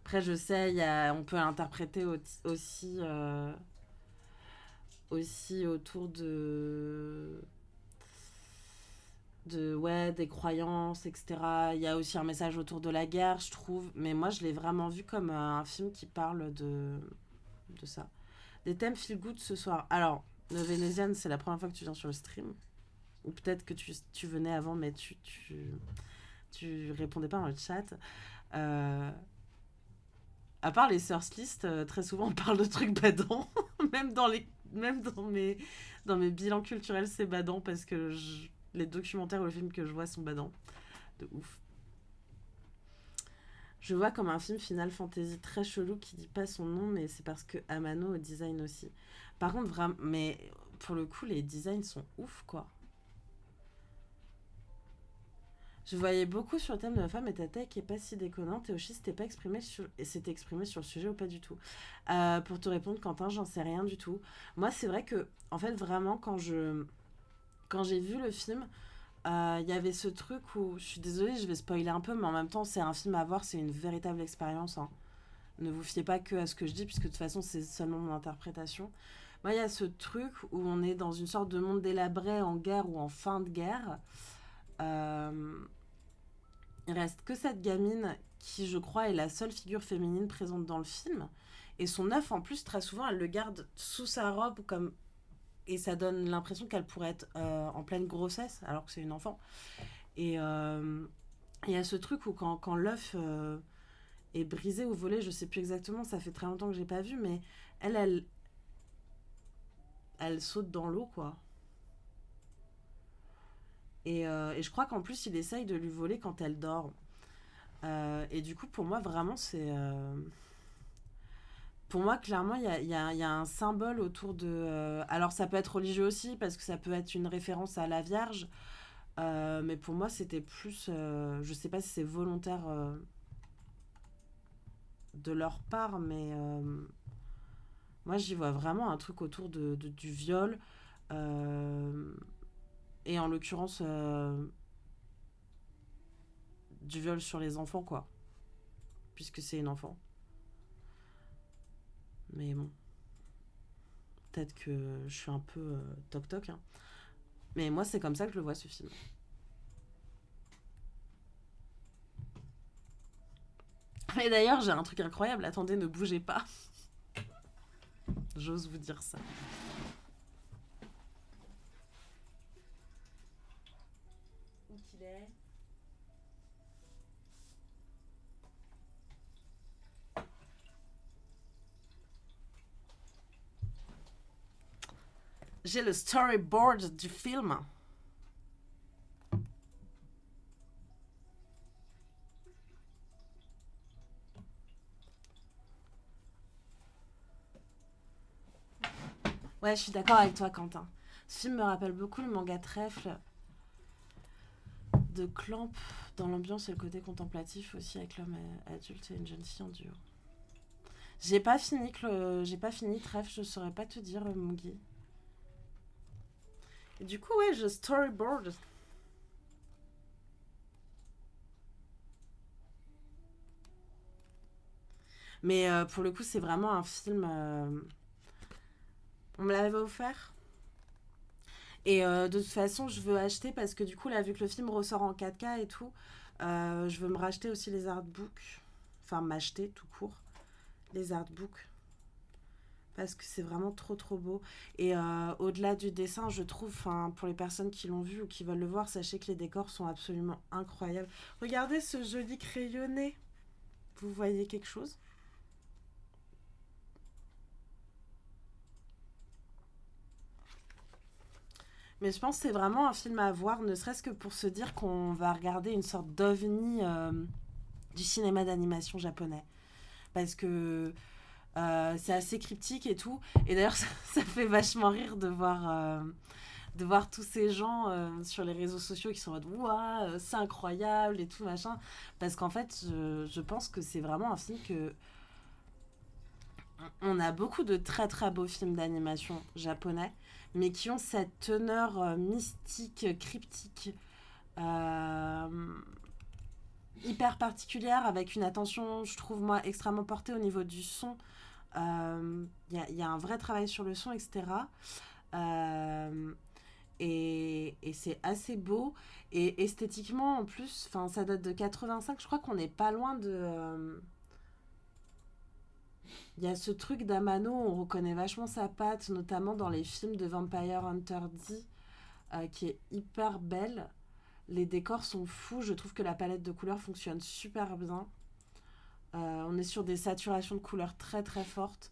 Après, je sais, on peut l'interpréter aussi autour des croyances, etc. Il y a aussi un message autour de la guerre, je trouve. Mais moi, je l'ai vraiment vu comme un film qui parle de ça. Des thèmes feel good ce soir. Alors, le Vénéziane, c'est la première fois que tu viens sur le stream. Ou peut-être que tu venais avant, mais tu répondais pas dans le chat. Euh, à part les Source List, très souvent on parle de trucs badants. Même dans mes bilans culturels, c'est badant parce que les documentaires ou les films que je vois sont badants. De ouf. Je vois comme un film Final Fantasy très chelou qui dit pas son nom, mais c'est parce que Amano au design aussi. Par contre, vraiment, mais pour le coup, les designs sont ouf, quoi. Je voyais beaucoup sur le thème de la femme et ta taille qui est pas si déconnante. Et aussi, s'était exprimé sur le sujet ou pas du tout. Pour te répondre, Quentin, j'en sais rien du tout. Moi, c'est vrai que, en fait, vraiment, quand j'ai vu le film, il y avait ce truc où, je suis désolée, je vais spoiler un peu, mais en même temps, c'est un film à voir, c'est une véritable expérience, hein. Ne vous fiez pas que à ce que je dis, puisque de toute façon, c'est seulement mon interprétation. Moi, il y a ce truc où on est dans une sorte de monde délabré en guerre ou en fin de guerre. Euh, il reste que cette gamine qui, je crois, est la seule figure féminine présente dans le film. Et son œuf, en plus, très souvent, elle le garde sous sa robe comme... Et ça donne l'impression qu'elle pourrait être en pleine grossesse, alors que c'est une enfant. Et Il y a ce truc où quand l'œuf est brisé ou volé, je sais plus exactement, ça fait très longtemps que j'ai pas vu, mais elle, elle, elle saute dans l'eau, quoi. Et je crois qu'en plus, il essaye de lui voler quand elle dort. Et du coup, pour moi, vraiment, c'est. Pour moi, clairement, il y a un symbole autour de. Alors, ça peut être religieux aussi, parce que ça peut être une référence à la Vierge. Mais pour moi, c'était plus. Je sais pas si c'est volontaire de leur part, mais moi, j'y vois vraiment un truc autour du viol. euh, et en l'occurrence, du viol sur les enfants, quoi. Puisque c'est une enfant. Mais bon, peut-être que je suis un peu toc-toc, hein. Mais moi, c'est comme ça que je le vois, ce film. Et d'ailleurs, j'ai un truc incroyable. Attendez, ne bougez pas. J'ose vous dire ça. Où qu'il est. J'ai le storyboard du film. Ouais, je suis d'accord avec toi, Quentin. Ce film me rappelle beaucoup le manga Trèfle de Clamp, dans l'ambiance et le côté contemplatif aussi, avec l'homme adulte et une jeune fille en duo. J'ai pas fini Trèfle, je saurais pas te dire, Mugi. Et du coup, ouais, je storyboard. Mais pour le coup, c'est vraiment un film. On me l'avait offert. Et de toute façon, je veux acheter parce que du coup, là, vu que le film ressort en 4K et tout, je veux me racheter aussi les artbooks. Enfin, m'acheter tout court les artbooks. Parce que c'est vraiment trop trop beau. Et au-delà du dessin, je trouve, pour les personnes qui l'ont vu ou qui veulent le voir, sachez que les décors sont absolument incroyables. Regardez ce joli crayonné. Vous voyez quelque chose? Mais je pense que c'est vraiment un film à voir, ne serait-ce que pour se dire qu'on va regarder une sorte d'ovni du cinéma d'animation japonais. Parce que c'est assez cryptique et tout. Et d'ailleurs, ça fait vachement rire de voir tous ces gens sur les réseaux sociaux qui sont en mode ouah, c'est incroyable et tout machin. Parce qu'en fait, je pense que c'est vraiment un film que. On a beaucoup de très très beaux films d'animation japonais, mais qui ont cette teneur mystique, cryptique, euh, hyper particulière, avec une attention, je trouve moi, extrêmement portée au niveau du son. Y a un vrai travail sur le son, etc. Euh, et c'est assez beau. Et esthétiquement, en plus, ça date de 85. Je crois qu'on n'est pas loin de. Il y a ce truc d'Amano, on reconnaît vachement sa patte, notamment dans les films de Vampire Hunter D, qui est hyper belle. Les décors sont fous, je trouve que la palette de couleurs fonctionne super bien. On est sur des saturations de couleurs très très fortes.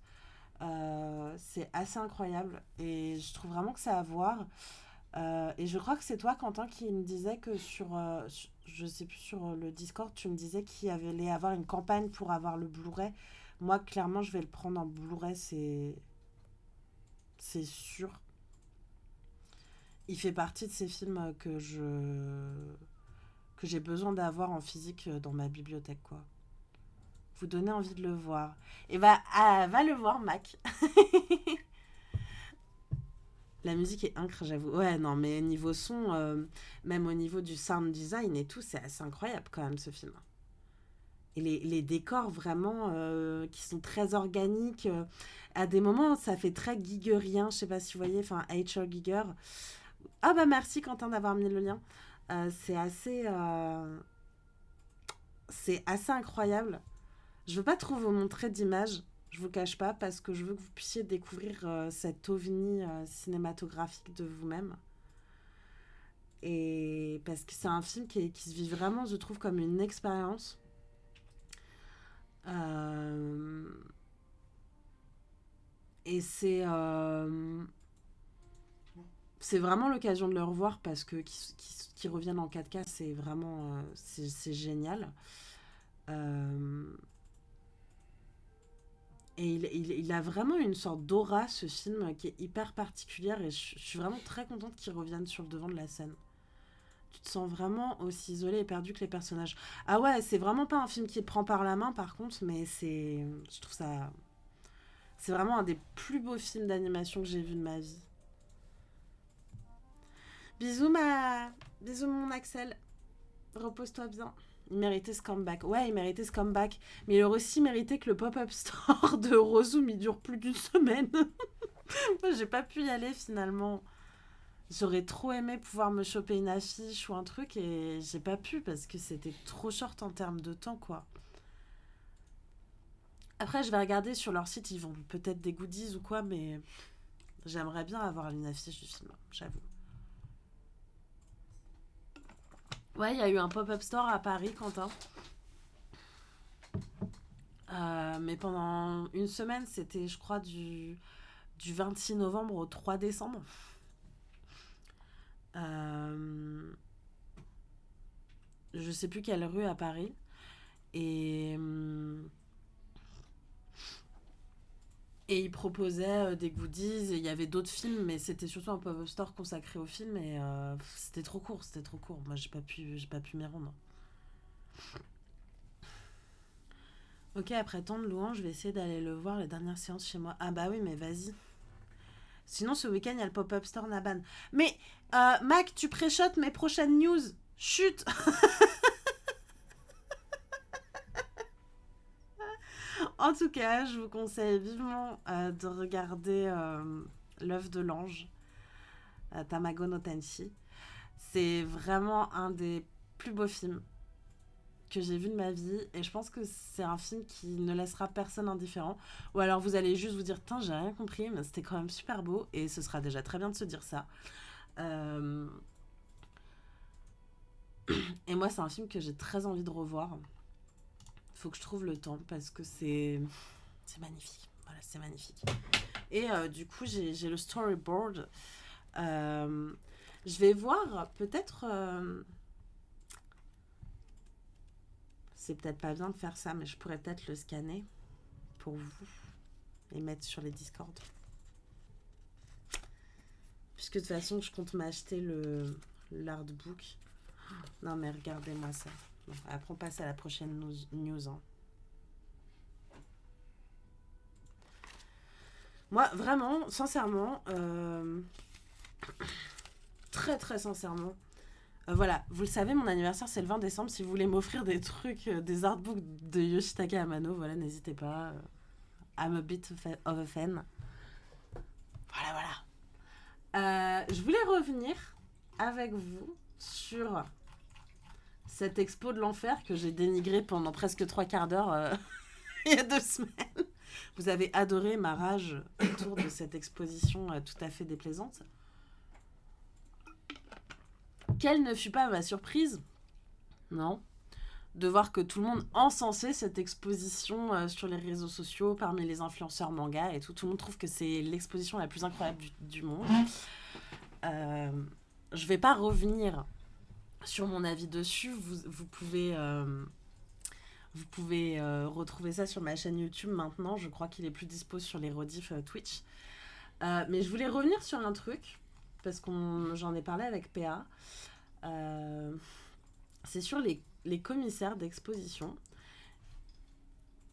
C'est assez incroyable et je trouve vraiment que c'est à voir. Et je crois que c'est toi, Quentin, qui me disait que je sais plus, sur le Discord, tu me disais qu'il y allait avoir une campagne pour avoir le Blu-ray. Moi, clairement, je vais le prendre en Blu-ray, c'est sûr. Il fait partie de ces films que j'ai besoin d'avoir en physique dans ma bibliothèque, quoi. Vous donnez envie de le voir. Et bah, va le voir, Mac. La musique est incroyable, j'avoue. Ouais, non, mais niveau son, même au niveau du sound design et tout, c'est assez incroyable quand même ce film. Et les décors vraiment qui sont très organiques. À des moments, ça fait très gigerien. Je sais pas si vous voyez, enfin, H.R. Giger. Ah bah merci Quentin d'avoir mis le lien. C'est assez incroyable. Je veux pas trop vous montrer d'images, je vous cache pas, parce que je veux que vous puissiez découvrir cet ovni cinématographique de vous-même. Et parce que c'est un film qui se vit vraiment, je trouve, comme une expérience. Euh, et c'est vraiment l'occasion de le revoir parce que qui reviennent en 4K, c'est vraiment c'est génial. Euh, et il a vraiment une sorte d'aura, ce film, qui est hyper particulière. Et je suis vraiment très contente qu'il revienne sur le devant de la scène. Tu te sens vraiment aussi isolé et perdu que les personnages. Ah ouais, c'est vraiment pas un film qui te prend par la main, par contre, mais c'est. Je trouve ça. C'est vraiment un des plus beaux films d'animation que j'ai vu de ma vie. Bisous, Bisous, mon Axel. Repose-toi bien. Il méritait ce comeback. Ouais, il méritait ce comeback. Mais il aurait aussi mérité que le pop-up store de Rozoom il dure plus d'une semaine. Moi, j'ai pas pu y aller finalement. J'aurais trop aimé pouvoir me choper une affiche ou un truc et j'ai pas pu parce que c'était trop short en termes de temps, quoi. Après, je vais regarder sur leur site, ils vont peut-être des goodies ou quoi, mais j'aimerais bien avoir une affiche du film, j'avoue. Ouais, il y a eu un pop-up store à Paris, Quentin. Mais pendant une semaine, c'était, je crois, du 26 novembre au 3 décembre. Euh, je sais plus quelle rue à Paris. Et, et ils proposaient des goodies. Et il y avait d'autres films, mais c'était surtout un pop-up store consacré aux films. Et c'était trop court, c'était trop court. Moi, j'ai pas pu m'y rendre. Ok, après tant de louanges, je vais essayer d'aller le voir, les dernières séances chez moi. Ah bah oui, mais vas-y. Sinon, ce week-end, il y a le pop-up store Naban. Mais, Mac, tu préchotes mes prochaines news. Chut. En tout cas, je vous conseille vivement de regarder L'œuf de l'ange, Tamago no Tenshi. C'est vraiment un des plus beaux films que j'ai vu de ma vie et je pense que c'est un film qui ne laissera personne indifférent, ou alors vous allez juste vous dire tiens j'ai rien compris mais c'était quand même super beau et ce sera déjà très bien de se dire ça. Euh, et moi c'est un film que j'ai très envie de revoir, faut que je trouve le temps parce que c'est magnifique, voilà c'est magnifique. Et du coup j'ai le storyboard. Euh, je vais voir peut-être c'est peut-être pas bien de faire ça mais je pourrais peut-être le scanner pour vous et mettre sur les Discord. Puisque de toute façon, je compte m'acheter l'artbook. Non, mais regardez-moi ça. Bon, après, on passe à la prochaine news. Hein. Moi, vraiment, sincèrement, très très sincèrement, voilà, vous le savez, mon anniversaire c'est le 20 décembre. Si vous voulez m'offrir des trucs, des artbooks de Yoshitaka Amano, voilà, n'hésitez pas. I'm a bit of a fan. Voilà, voilà. Je voulais revenir avec vous sur cette expo de l'enfer que j'ai dénigrée pendant presque 3/4 d'heure il y a 2 semaines. Vous avez adoré ma rage autour de cette exposition tout à fait déplaisante. Quelle ne fut pas ma surprise, non, de voir que tout le monde encensait cette exposition sur les réseaux sociaux, parmi les influenceurs manga et tout. Tout le monde trouve que c'est l'exposition la plus incroyable du monde. Je vais pas revenir sur mon avis dessus. Vous pouvez retrouver ça sur ma chaîne YouTube maintenant. Je crois qu'il est plus dispo sur les rediffs Twitch. Mais je voulais revenir sur un truc, parce que j'en ai parlé avec PA. C'est sur les commissaires d'exposition.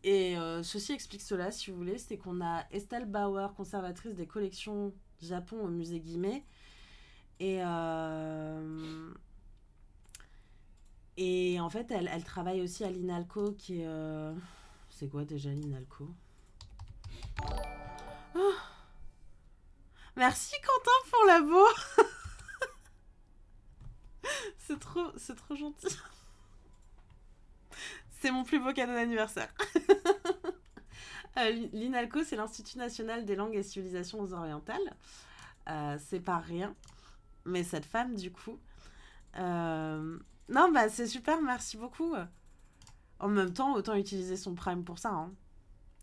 Et ceci explique cela, si vous voulez. C'est qu'on a Estelle Bauer, conservatrice des collections Japon au musée Guimet. Et en fait, elle travaille aussi à l'INALCO, qui est... C'est quoi déjà l'INALCO? Oh, merci Quentin pour la beau. C'est trop gentil. C'est mon plus beau cadeau d'anniversaire. L'INALCO, c'est l'Institut national des langues et civilisations orientales. C'est pas rien. Mais cette femme, du coup, Non, bah c'est super, merci beaucoup. En même temps, autant utiliser son Prime pour ça. Hein.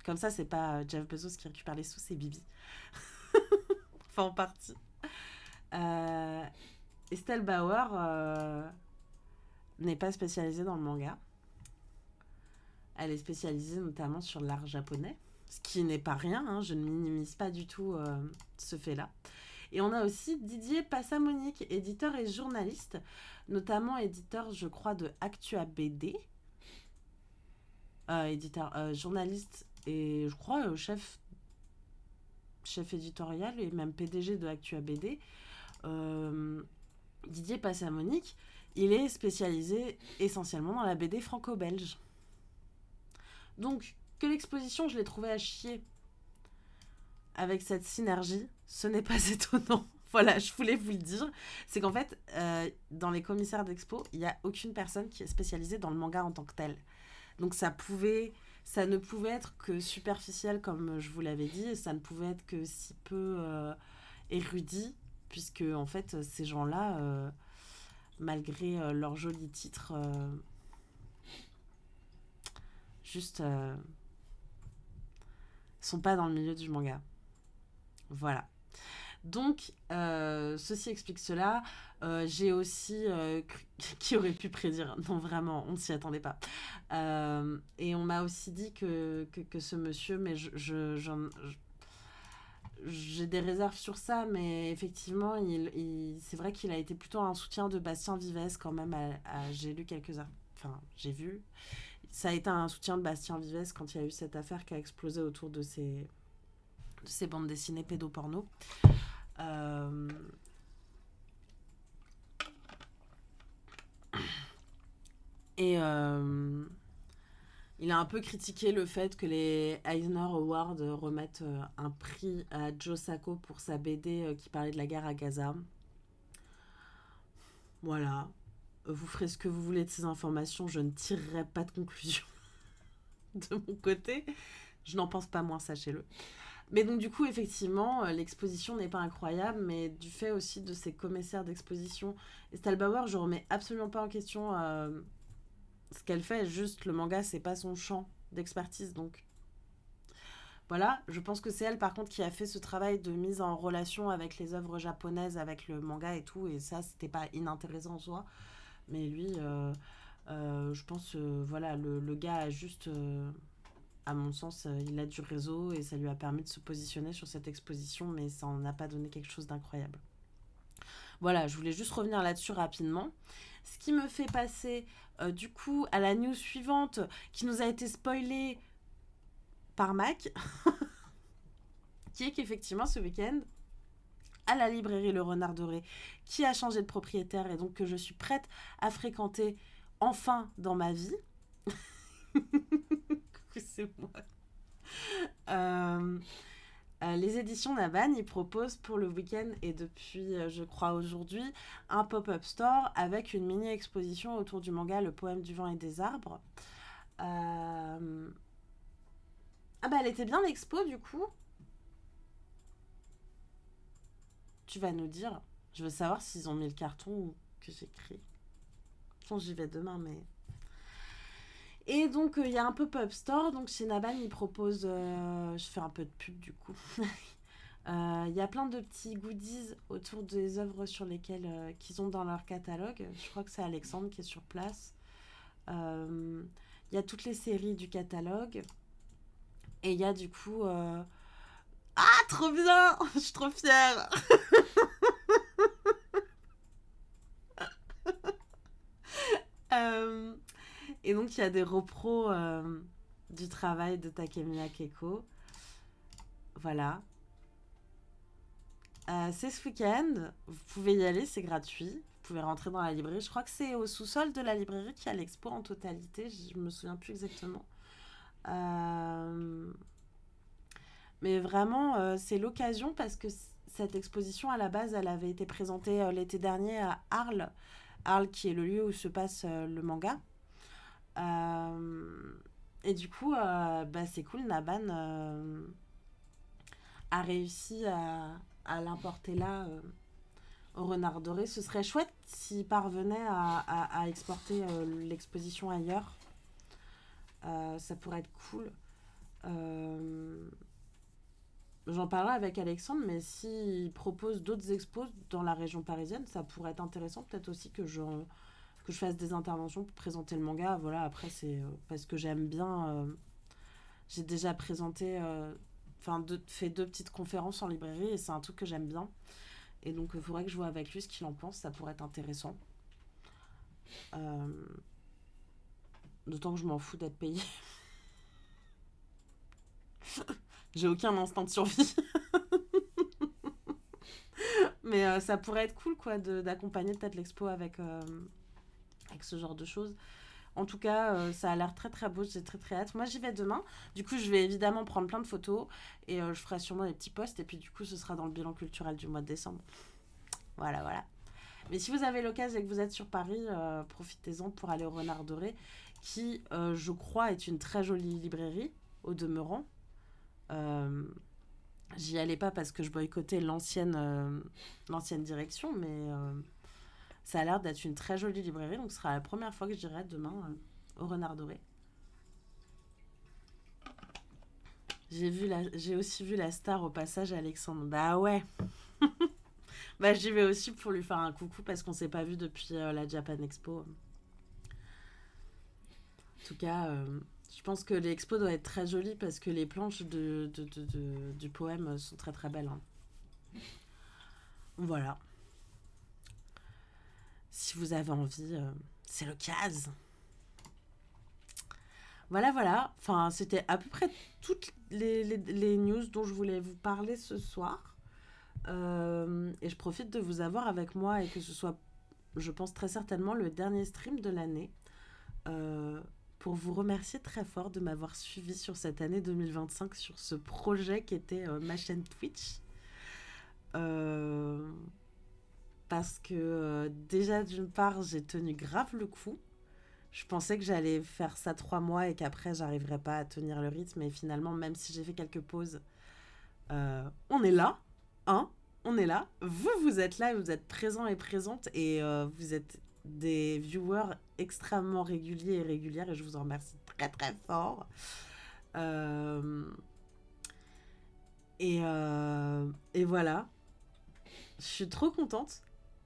Comme ça, c'est pas Jeff Bezos qui récupère les sous, c'est Bibi. Enfin, en partie. Euh, Estelle Bauer n'est pas spécialisée dans le manga. Elle est spécialisée notamment sur l'art japonais, ce qui n'est pas rien, hein, je ne minimise pas du tout ce fait-là. Et on a aussi Didier Passamonique, éditeur et journaliste, notamment éditeur, je crois, de Actua BD, journaliste et je crois chef éditorial et même PDG de Actua BD. Euh, Didier Passamonique, il est spécialisé essentiellement dans la BD franco-belge. Donc, que l'exposition, je l'ai trouvée à chier avec cette synergie, ce n'est pas étonnant. Voilà, je voulais vous le dire. C'est qu'en fait, dans les commissaires d'expo, il n'y a aucune personne qui est spécialisée dans le manga en tant que tel. Donc ça ne pouvait être que superficiel, comme je vous l'avais dit, et ça ne pouvait être que si peu érudit, puisque en fait, ces gens-là, malgré leurs jolis titres, juste sont pas dans le milieu du manga. Voilà. Donc, ceci explique cela. J'ai aussi qui aurait pu prédire. Non, vraiment, on ne s'y attendait pas. Et on m'a aussi dit que ce monsieur, mais j'ai des réserves sur ça, mais effectivement, c'est vrai qu'il a été plutôt un soutien de Bastien Vives quand même. J'ai lu enfin, j'ai vu. Ça a été un soutien de Bastien Vives quand il y a eu cette affaire qui a explosé autour de ces bandes dessinées pédoporno. Euh, et il a un peu critiqué le fait que les Eisner Awards remettent un prix à Joe Sacco pour sa BD qui parlait de la guerre à Gaza. Voilà. Vous ferez ce que vous voulez de ces informations, je ne tirerai pas de conclusion de mon côté. Je n'en pense pas moins, sachez-le. Mais donc du coup, effectivement, l'exposition n'est pas incroyable, mais du fait aussi de ces commissaires d'exposition. Estelle Bauer, je remets absolument pas en question ce qu'elle fait, juste le manga, c'est pas son champ d'expertise, donc voilà. Je pense que c'est elle, par contre, qui a fait ce travail de mise en relation avec les œuvres japonaises, avec le manga et tout, et ça, c'était pas inintéressant en soi. Mais lui, je pense, voilà, le gars a juste à mon sens, il a du réseau et ça lui a permis de se positionner sur cette exposition, mais ça n'en a pas donné quelque chose d'incroyable. Voilà, je voulais juste revenir là-dessus rapidement. Ce qui me fait passer du coup à la news suivante qui nous a été spoilée par Mac, qui est qu'effectivement ce week-end, à la librairie Le Renard Doré, qui a changé de propriétaire et donc que je suis prête à fréquenter enfin dans ma vie. C'est moi. Euh, les éditions Naban, ils proposent pour le week-end et depuis, je crois, aujourd'hui, un pop-up store avec une mini-exposition autour du manga Le poème du vent et des arbres. Ah bah elle était bien l'expo du coup. Tu vas nous dire. Je veux savoir s'ils ont mis le carton ou que j'écris. Bon, j'y vais demain, mais... Et donc, il y a un pop-up store. Donc, chez Naban, ils proposent... je fais un peu de pub, du coup. Il y a plein de petits goodies autour des œuvres sur lesquelles qu'ils ont dans leur catalogue. Je crois que c'est Alexandre qui est sur place. Il y a toutes les séries du catalogue. Et il y a du coup... Ah, trop bien! Je suis trop fière! Euh, Et donc, il y a des repros du travail de Takemiya Keiko. Voilà. C'est ce week-end. Vous pouvez y aller, c'est gratuit. Vous pouvez rentrer dans la librairie. Je crois que c'est au sous-sol de la librairie qu'il y a l'expo en totalité. Je me souviens plus exactement. Euh, Mais vraiment, c'est l'occasion parce que cette exposition, à la base, elle avait été présentée l'été dernier à Arles. Arles, qui est le lieu où se passe le manga. Euh, Et du coup, bah, c'est cool, Naban a réussi à l'importer là au Renard Doré. Ce serait chouette s'ils parvenaient à exporter l'exposition ailleurs. Ça pourrait être cool. Euh, J'en parlerai avec Alexandre, mais s'il propose d'autres expos dans la région parisienne, ça pourrait être intéressant. Peut-être aussi que je fasse des interventions pour présenter le manga. Voilà, après, c'est parce que j'aime bien. J'ai déjà présenté, fait 2 petites conférences en librairie et c'est un truc que j'aime bien. Et donc, il faudrait que je vois avec lui ce qu'il en pense. Ça pourrait être intéressant. Euh, D'autant que je m'en fous d'être payée. J'ai aucun instinct de survie. Mais ça pourrait être cool, quoi, d'accompagner peut-être l'expo avec ce genre de choses. En tout cas, ça a l'air très très beau, j'ai très très hâte. Moi, j'y vais demain. Du coup, je vais évidemment prendre plein de photos et je ferai sûrement des petits posts. Et puis, du coup, ce sera dans le bilan culturel du mois de décembre. Voilà, voilà. Mais si vous avez l'occasion et que vous êtes sur Paris, profitez-en pour aller au Renard Doré, qui, je crois, est une très jolie librairie, au demeurant. Euh, J'y allais pas parce que je boycottais l'ancienne direction, mais ça a l'air d'être une très jolie librairie. Donc, ce sera la première fois que j'irai demain au Renard Doré. J'ai aussi vu la star au passage, Alexandre. Bah ouais. Bah j'y vais aussi pour lui faire un coucou parce qu'on s'est pas vu depuis la Japan Expo. En tout cas, je pense que l'expo doit être très jolie parce que les planches du poème sont très très belles, hein. Voilà. Si vous avez envie, c'est le cas. Voilà, voilà. Enfin, c'était à peu près toutes les news dont je voulais vous parler ce soir. Et je profite de vous avoir avec moi et que ce soit, je pense très certainement, le dernier stream de l'année. Euh, pour vous remercier très fort de m'avoir suivi sur cette année 2025 sur ce projet qui était ma chaîne Twitch. Euh, Parce que déjà d'une part j'ai tenu grave le coup. Je pensais que j'allais faire ça 3 mois et qu'après j'arriverais pas à tenir le rythme. Et finalement, même si j'ai fait quelques pauses, on est là, hein, on est là. Vous êtes là, vous êtes présents et présentes et vous êtes des viewers extrêmement réguliers et régulières et je vous en remercie très très fort. Euh, et voilà, je suis trop contente.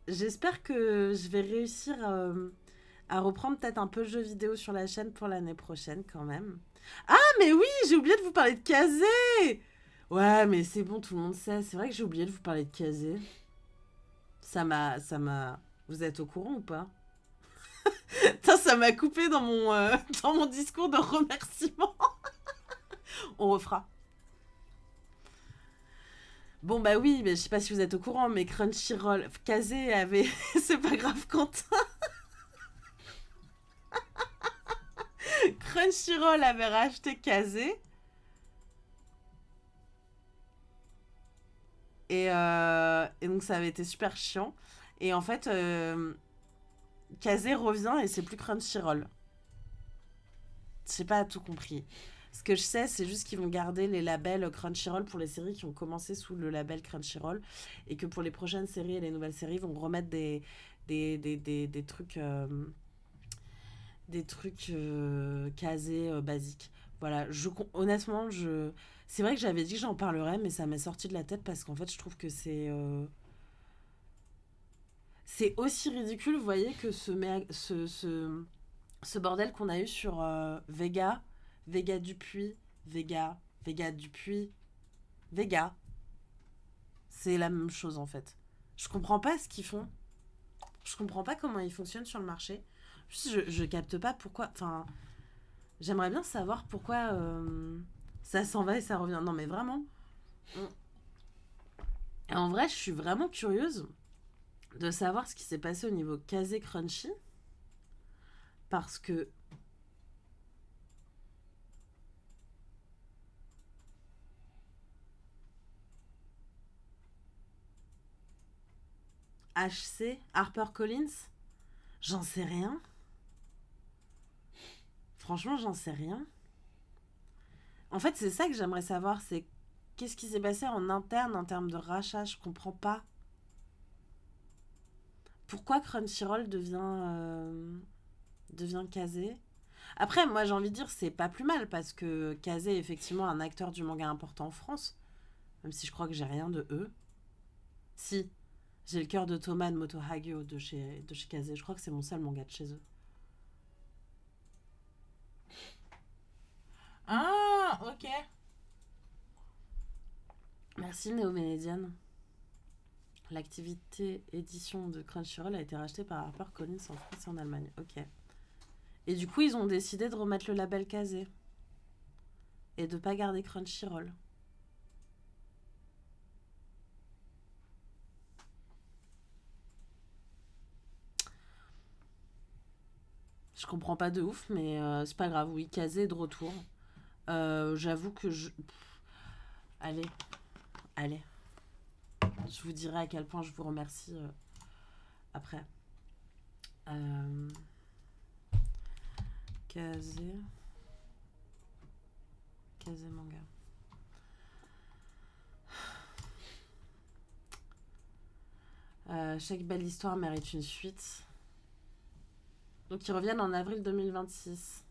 J'espère que je vais réussir à reprendre peut-être un peu de jeux vidéo sur la chaîne pour l'année prochaine quand même. Ah mais oui, j'ai oublié de vous parler de Kazé. Ouais, mais c'est bon, tout le monde sait. C'est vrai que j'ai oublié de vous parler de Kazé. Ça m'a. Vous êtes au courant ou pas? Putain, ça m'a coupé dans mon discours de remerciement. On refera. Bon, bah oui, mais je sais pas si vous êtes au courant, mais Crunchyroll, Kazé avait. C'est pas grave, Quentin. Crunchyroll avait racheté Kazé. Et donc, ça avait été super chiant. Et en fait, Kazé revient et c'est plus Crunchyroll. J'ai pas tout compris. Ce que je sais, c'est juste qu'ils vont garder les labels Crunchyroll pour les séries qui ont commencé sous le label Crunchyroll et que pour les prochaines séries et les nouvelles séries, ils vont remettre des trucs, casés, basiques. Voilà, honnêtement, c'est vrai que j'avais dit que j'en parlerais, mais ça m'est sorti de la tête parce qu'en fait, je trouve que c'est aussi ridicule, vous voyez, que ce bordel qu'on a eu sur Vega Dupuis, Vega Dupuis, Vega. C'est la même chose en fait. Je comprends pas ce qu'ils font. Je comprends pas comment ils fonctionnent sur le marché. Je capte pas pourquoi. Enfin, j'aimerais bien savoir pourquoi ça s'en va et ça revient. Non mais vraiment. En vrai, je suis vraiment curieuse de savoir ce qui s'est passé au niveau Kazé Crunchy. Parce que HC, HarperCollins, j'en sais rien. Franchement, j'en sais rien. En fait, c'est ça que j'aimerais savoir, c'est qu'est-ce qui s'est passé en interne en termes de rachat, je comprends pas. Pourquoi Crunchyroll devient Kazé? Après, moi j'ai envie de dire, c'est pas plus mal parce que Kazé est effectivement un acteur du manga important en France, même si je crois que j'ai rien de eux. Si, j'ai le cœur de Thomas de Moto Hagio de chez Kazé. Je crois que c'est mon seul manga de chez eux. Ah, ok. Merci Néo Ménédiane. L'activité édition de Crunchyroll a été rachetée par HarperCollins en France et en Allemagne. Ok. Et du coup, ils ont décidé de remettre le label Kazé et de pas garder Crunchyroll. Je comprends pas de ouf, mais c'est pas grave. Oui, Kazé est de retour. J'avoue que je. Allez, allez. Je vous dirai à quel point je vous remercie après. Euh... Kazé. Kazé manga. Chaque belle histoire mérite une suite. Donc ils reviennent en avril 2026.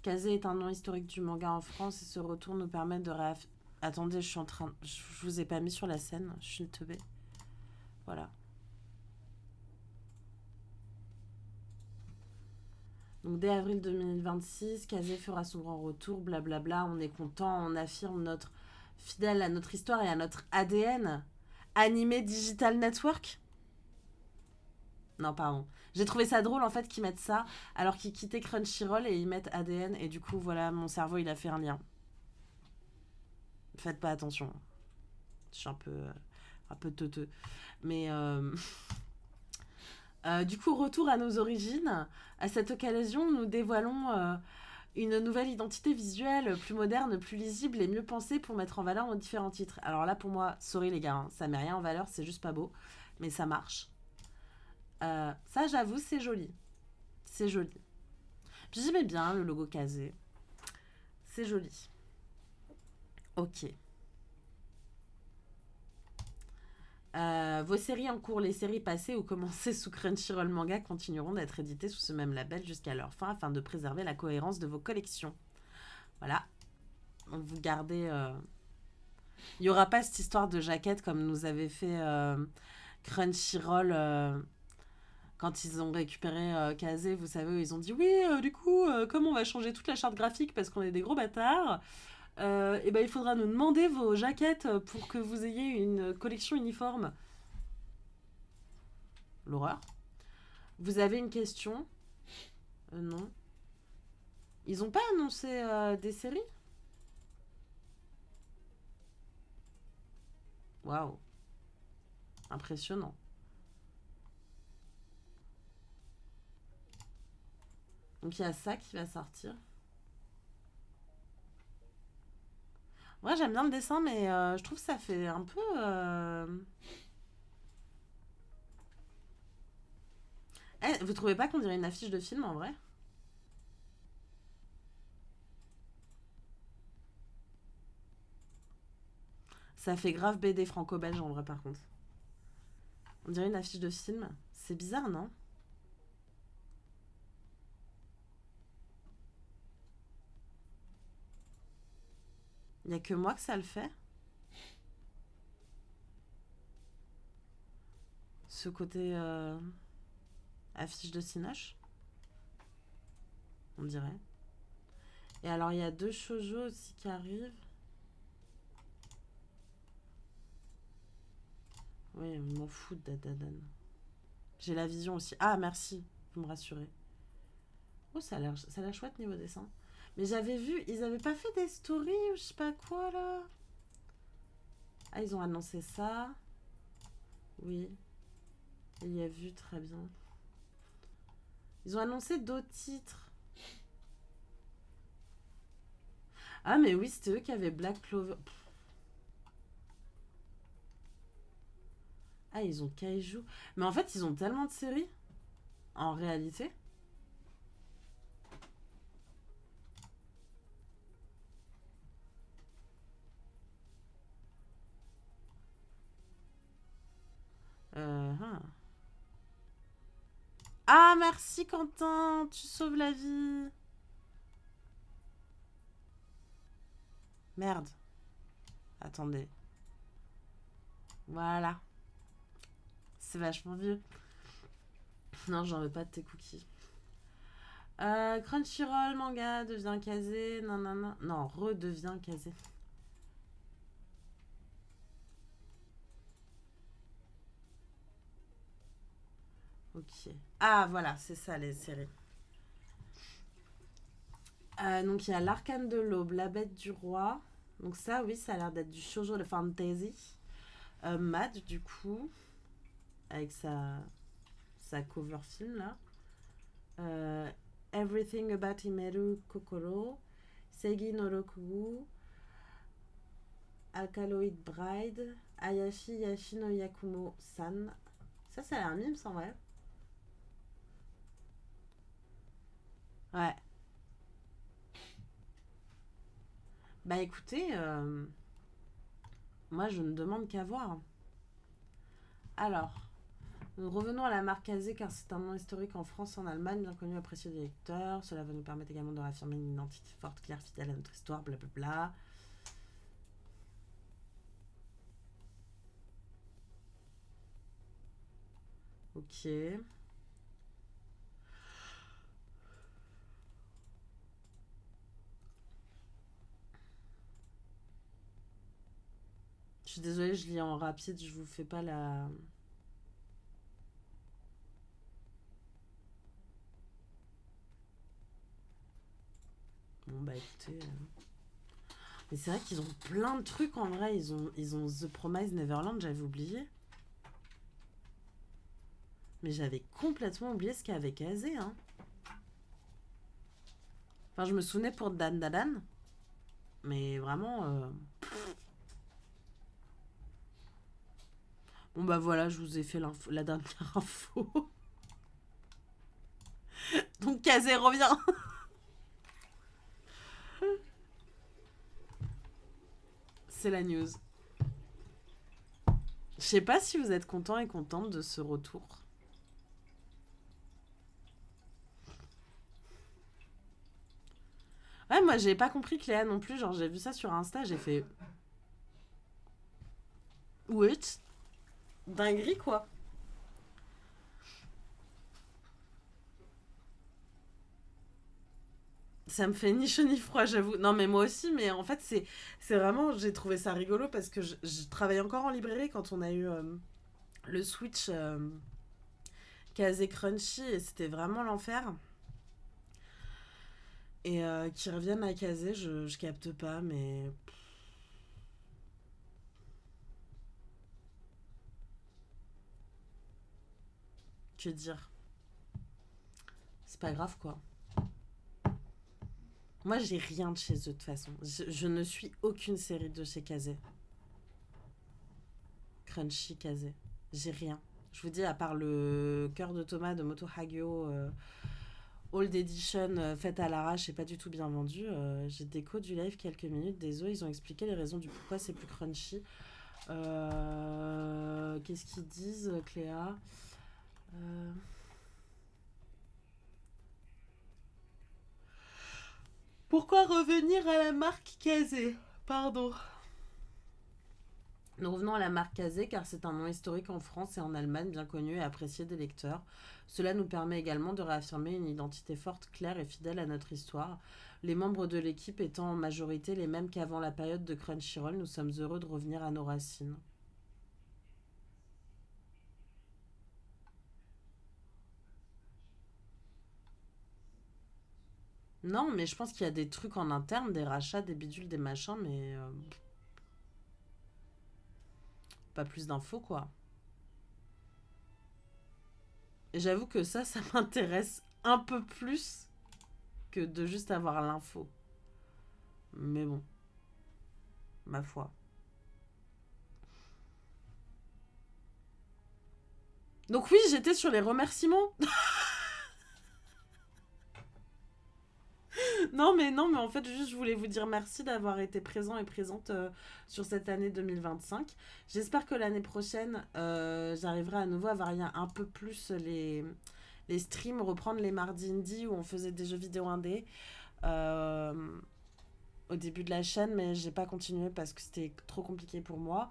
Kazé est un nom historique du manga en France et ce retour nous permet de Attendez, je suis en train. Je vous ai pas mis sur la scène, je suis une teubée. Voilà. Donc dès avril 2026, Kazé fera son grand retour, blablabla. On est content, on affirme notre fidèle à notre histoire et à notre ADN. Animé Digital Network. Non, pardon. J'ai trouvé ça drôle en fait qu'ils mettent ça alors qu'ils quittaient Crunchyroll et ils mettent ADN et du coup voilà mon cerveau il a fait un lien. Faites pas attention. Je suis un peu teuteux. Mais du coup retour à nos origines. À cette occasion nous dévoilons une nouvelle identité visuelle plus moderne, plus lisible et mieux pensée pour mettre en valeur nos différents titres. Alors là pour moi, sorry les gars, hein, ça met rien en valeur, c'est juste pas beau, mais ça marche. Ça j'avoue c'est joli. C'est joli. Puis j'aimais bien le logo casé. C'est joli. Ok. Vos séries en cours, les séries passées ou commencées sous Crunchyroll Manga continueront d'être éditées sous ce même label jusqu'à leur fin afin de préserver la cohérence de vos collections. Voilà. Donc vous gardez. Il n'y aura pas cette histoire de jaquette comme nous avait fait Crunchyroll quand ils ont récupéré Kazé. Vous savez, ils ont dit oui, du coup, comme on va changer toute la charte graphique parce qu'on est des gros bâtards, et ben il faudra nous demander vos jaquettes pour que vous ayez une collection uniforme. L'horreur. Vous avez une question? Non. Ils ont pas annoncé des séries? Waouh. Impressionnant. Donc il y a ça qui va sortir. Moi j'aime bien le dessin, mais je trouve que ça fait un peu. Eh, vous trouvez pas qu'on dirait une affiche de film en vrai? Ça fait grave BD franco-belge en vrai par contre. On dirait une affiche de film. C'est bizarre, non? Il y a que moi que ça le fait. Ce côté affiche de Cinoche, on dirait. Et alors il y a deux shoujo aussi qui arrivent. Oui, je m'en fous de Dadadan. J'ai la vision aussi. Ah, merci, vous me rassurez. Oh, ça a l'air chouette niveau dessin. Mais j'avais vu, ils avaient pas fait des stories ou je sais pas quoi là. Ah, ils ont annoncé ça. Oui, il y a vu très bien. Ils ont annoncé d'autres titres. Ah, mais oui, c'était eux qui avaient Black Clover. Ah, ils ont Kaiju. Mais en fait, ils ont tellement de séries. En réalité. Ah. Ah, merci Quentin, tu sauves la vie. Merde, attendez. Voilà, c'est vachement vieux. Non, j'en veux pas de tes cookies. Crunchyroll, manga, devient casé. Non, non, non. Non, redevient casé. Ok. Ah, voilà, c'est ça les séries. Donc il y a l'Arcane de l'Aube, La Bête du Roi. Donc ça, oui, ça a l'air d'être du shoujo de fantasy. Mad, du coup, avec sa cover film là. Euh, Everything About Himeru Kokoro. Seigi no Rokugu. Alkaloid Bride. Ayashi Yashi no Yakumo San. Ça a l'air mime, sans vrai. Ouais. Bah écoutez, moi je ne demande qu'à voir. Alors, nous revenons à la marque Azé car c'est un nom historique en France et en Allemagne, bien connu et apprécié des lecteurs. Cela va nous permettre également de réaffirmer une identité forte, claire, fidèle à notre histoire, blablabla. Ok. Je suis désolée, je lis en rapide, je vous fais pas la. Bon bah écoutez. Mais c'est vrai qu'ils ont plein de trucs en vrai. Ils ont The Promised Neverland, j'avais oublié. Mais j'avais complètement oublié ce qu'il y avait Kazé, hein. Enfin, je me souvenais pour Dan Dan. Mais vraiment. Bon bah voilà, je vous ai fait la dernière info. Donc Kazé revient. C'est la news. Je sais pas si vous êtes content et contente de ce retour. Ouais, moi j'ai pas compris Cléa non plus. Genre j'ai vu ça sur Insta, j'ai fait. What? Dinguerie quoi. Ça me fait ni chaud ni froid, j'avoue. Non, mais moi aussi, mais en fait, c'est vraiment. J'ai trouvé ça rigolo parce que je travaille encore en librairie quand on a eu le Switch Kazé Crunchy et c'était vraiment l'enfer. Et qui reviennent à Kazé, je capte pas, mais. Que dire? C'est pas grave quoi. Moi, j'ai rien de chez eux de toute façon. Je ne suis aucune série de chez Kazé. Crunchy Kazé. J'ai rien. Je vous dis, à part le cœur de Thomas de Moto Hagio Old Edition faite à l'arrache et pas du tout bien vendu, j'ai déco du live quelques minutes. Désolé, ils ont expliqué les raisons du pourquoi c'est plus crunchy. Qu'est-ce qu'ils disent, Cléa? Euh, Pourquoi revenir à la marque Kazé? Pardon. Nous revenons à la marque Kazé car c'est un nom historique en France et en Allemagne bien connu et apprécié des lecteurs. Cela nous permet également de réaffirmer une identité forte, claire et fidèle à notre histoire. Les membres de l'équipe étant en majorité les mêmes qu'avant la période de Crunchyroll, nous sommes heureux de revenir à nos racines. Non, mais je pense qu'il y a des trucs en interne, des rachats, des bidules, des machins, mais pas plus d'infos quoi. Et j'avoue que ça m'intéresse un peu plus que de juste avoir l'info. Mais bon, ma foi. Donc oui, j'étais sur les remerciements. Non, mais en fait, juste, je voulais vous dire merci d'avoir été présent et présente sur cette année 2025. J'espère que l'année prochaine, j'arriverai à nouveau à varier un peu plus les streams, reprendre les mardis indie où on faisait des jeux vidéo indés euh, au début de la chaîne, mais j'ai pas continué parce que c'était trop compliqué pour moi.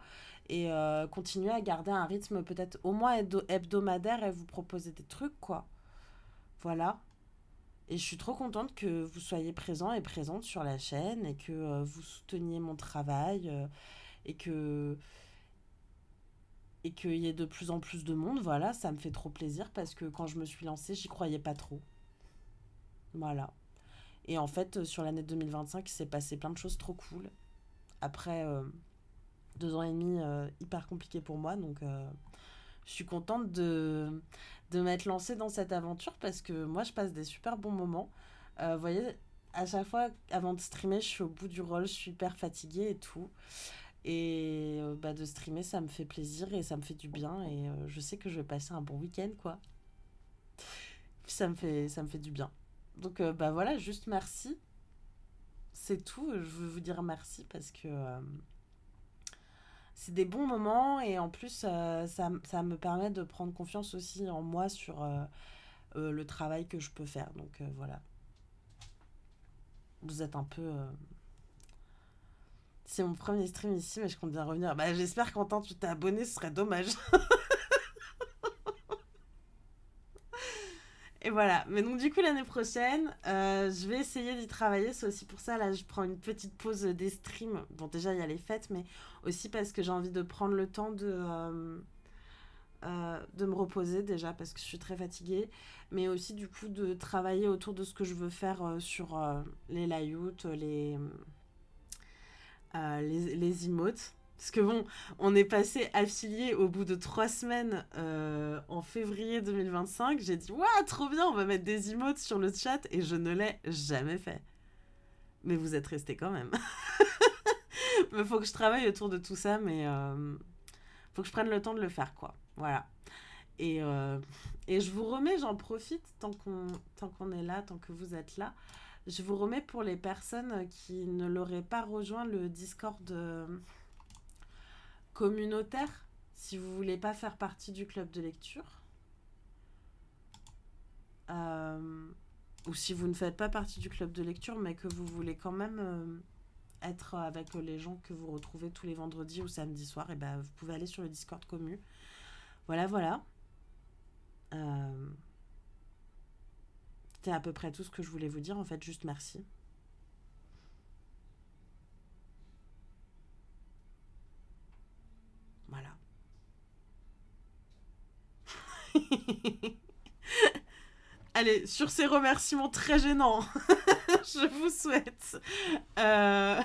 Et continuer à garder un rythme peut-être au moins hebdomadaire et vous proposer des trucs, quoi. Voilà. Et je suis trop contente que vous soyez présent et présente sur la chaîne et que vous souteniez mon travail et que et qu'il y ait de plus en plus de monde. Voilà, ça me fait trop plaisir parce que quand je me suis lancée, j'y croyais pas trop. Voilà. Et en fait, sur l'année 2025, il s'est passé plein de choses trop cool. Après 2 ans et demi hyper compliqué pour moi, donc je suis contente de m'être lancée dans cette aventure parce que moi, je passe des super bons moments. Vous voyez, à chaque fois, avant de streamer, je suis au bout du rôle, je suis hyper fatiguée et tout. Et bah, de streamer, ça me fait plaisir et ça me fait du bien. Et je sais que je vais passer un bon week-end, quoi. Puis ça me fait du bien. Donc, bah voilà, juste merci. C'est tout. Je veux vous dire merci parce que c'est des bons moments et en plus, ça me permet de prendre confiance aussi en moi sur le travail que je peux faire. Donc, voilà. Vous êtes un peu. C'est mon premier stream ici, mais je compte bien revenir. Bah, j'espère qu'Quentin, tu t'es abonné, ce serait dommage. Et voilà. Mais donc, du coup, l'année prochaine, je vais essayer d'y travailler. C'est aussi pour ça, là, je prends une petite pause des streams. Bon, déjà, il y a les fêtes, mais aussi parce que j'ai envie de prendre le temps de me reposer, déjà, parce que je suis très fatiguée. Mais aussi, du coup, de travailler autour de ce que je veux faire sur les layouts, les emotes. Parce que bon, on est passé affilié au bout de 3 semaines en février 2025. J'ai dit, waouh, trop bien, on va mettre des emotes sur le chat et je ne l'ai jamais fait. Mais vous êtes restés quand même. Il faut que je travaille autour de tout ça, mais faut que je prenne le temps de le faire, quoi. Voilà. Et, euh, et je vous remets, j'en profite tant qu'on est là, tant que vous êtes là. Je vous remets pour les personnes qui ne l'auraient pas rejoint le Discord communautaire, si vous voulez pas faire partie du club de lecture, euh, ou si vous ne faites pas partie du club de lecture, mais que vous voulez quand même être avec les gens que vous retrouvez tous les vendredis ou samedis soirs, et ben vous pouvez aller sur le Discord commu. Voilà, voilà. Euh, C'était à peu près tout ce que je voulais vous dire. En fait, juste merci. Voilà. Allez, sur ces remerciements très gênants, je vous souhaite. euh,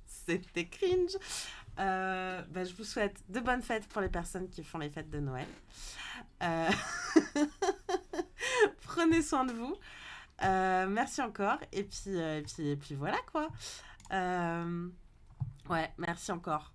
C'était cringe. Bah, je vous souhaite de bonnes fêtes pour les personnes qui font les fêtes de Noël. Euh, Prenez soin de vous. Merci encore. Et puis voilà quoi. Ouais, merci encore.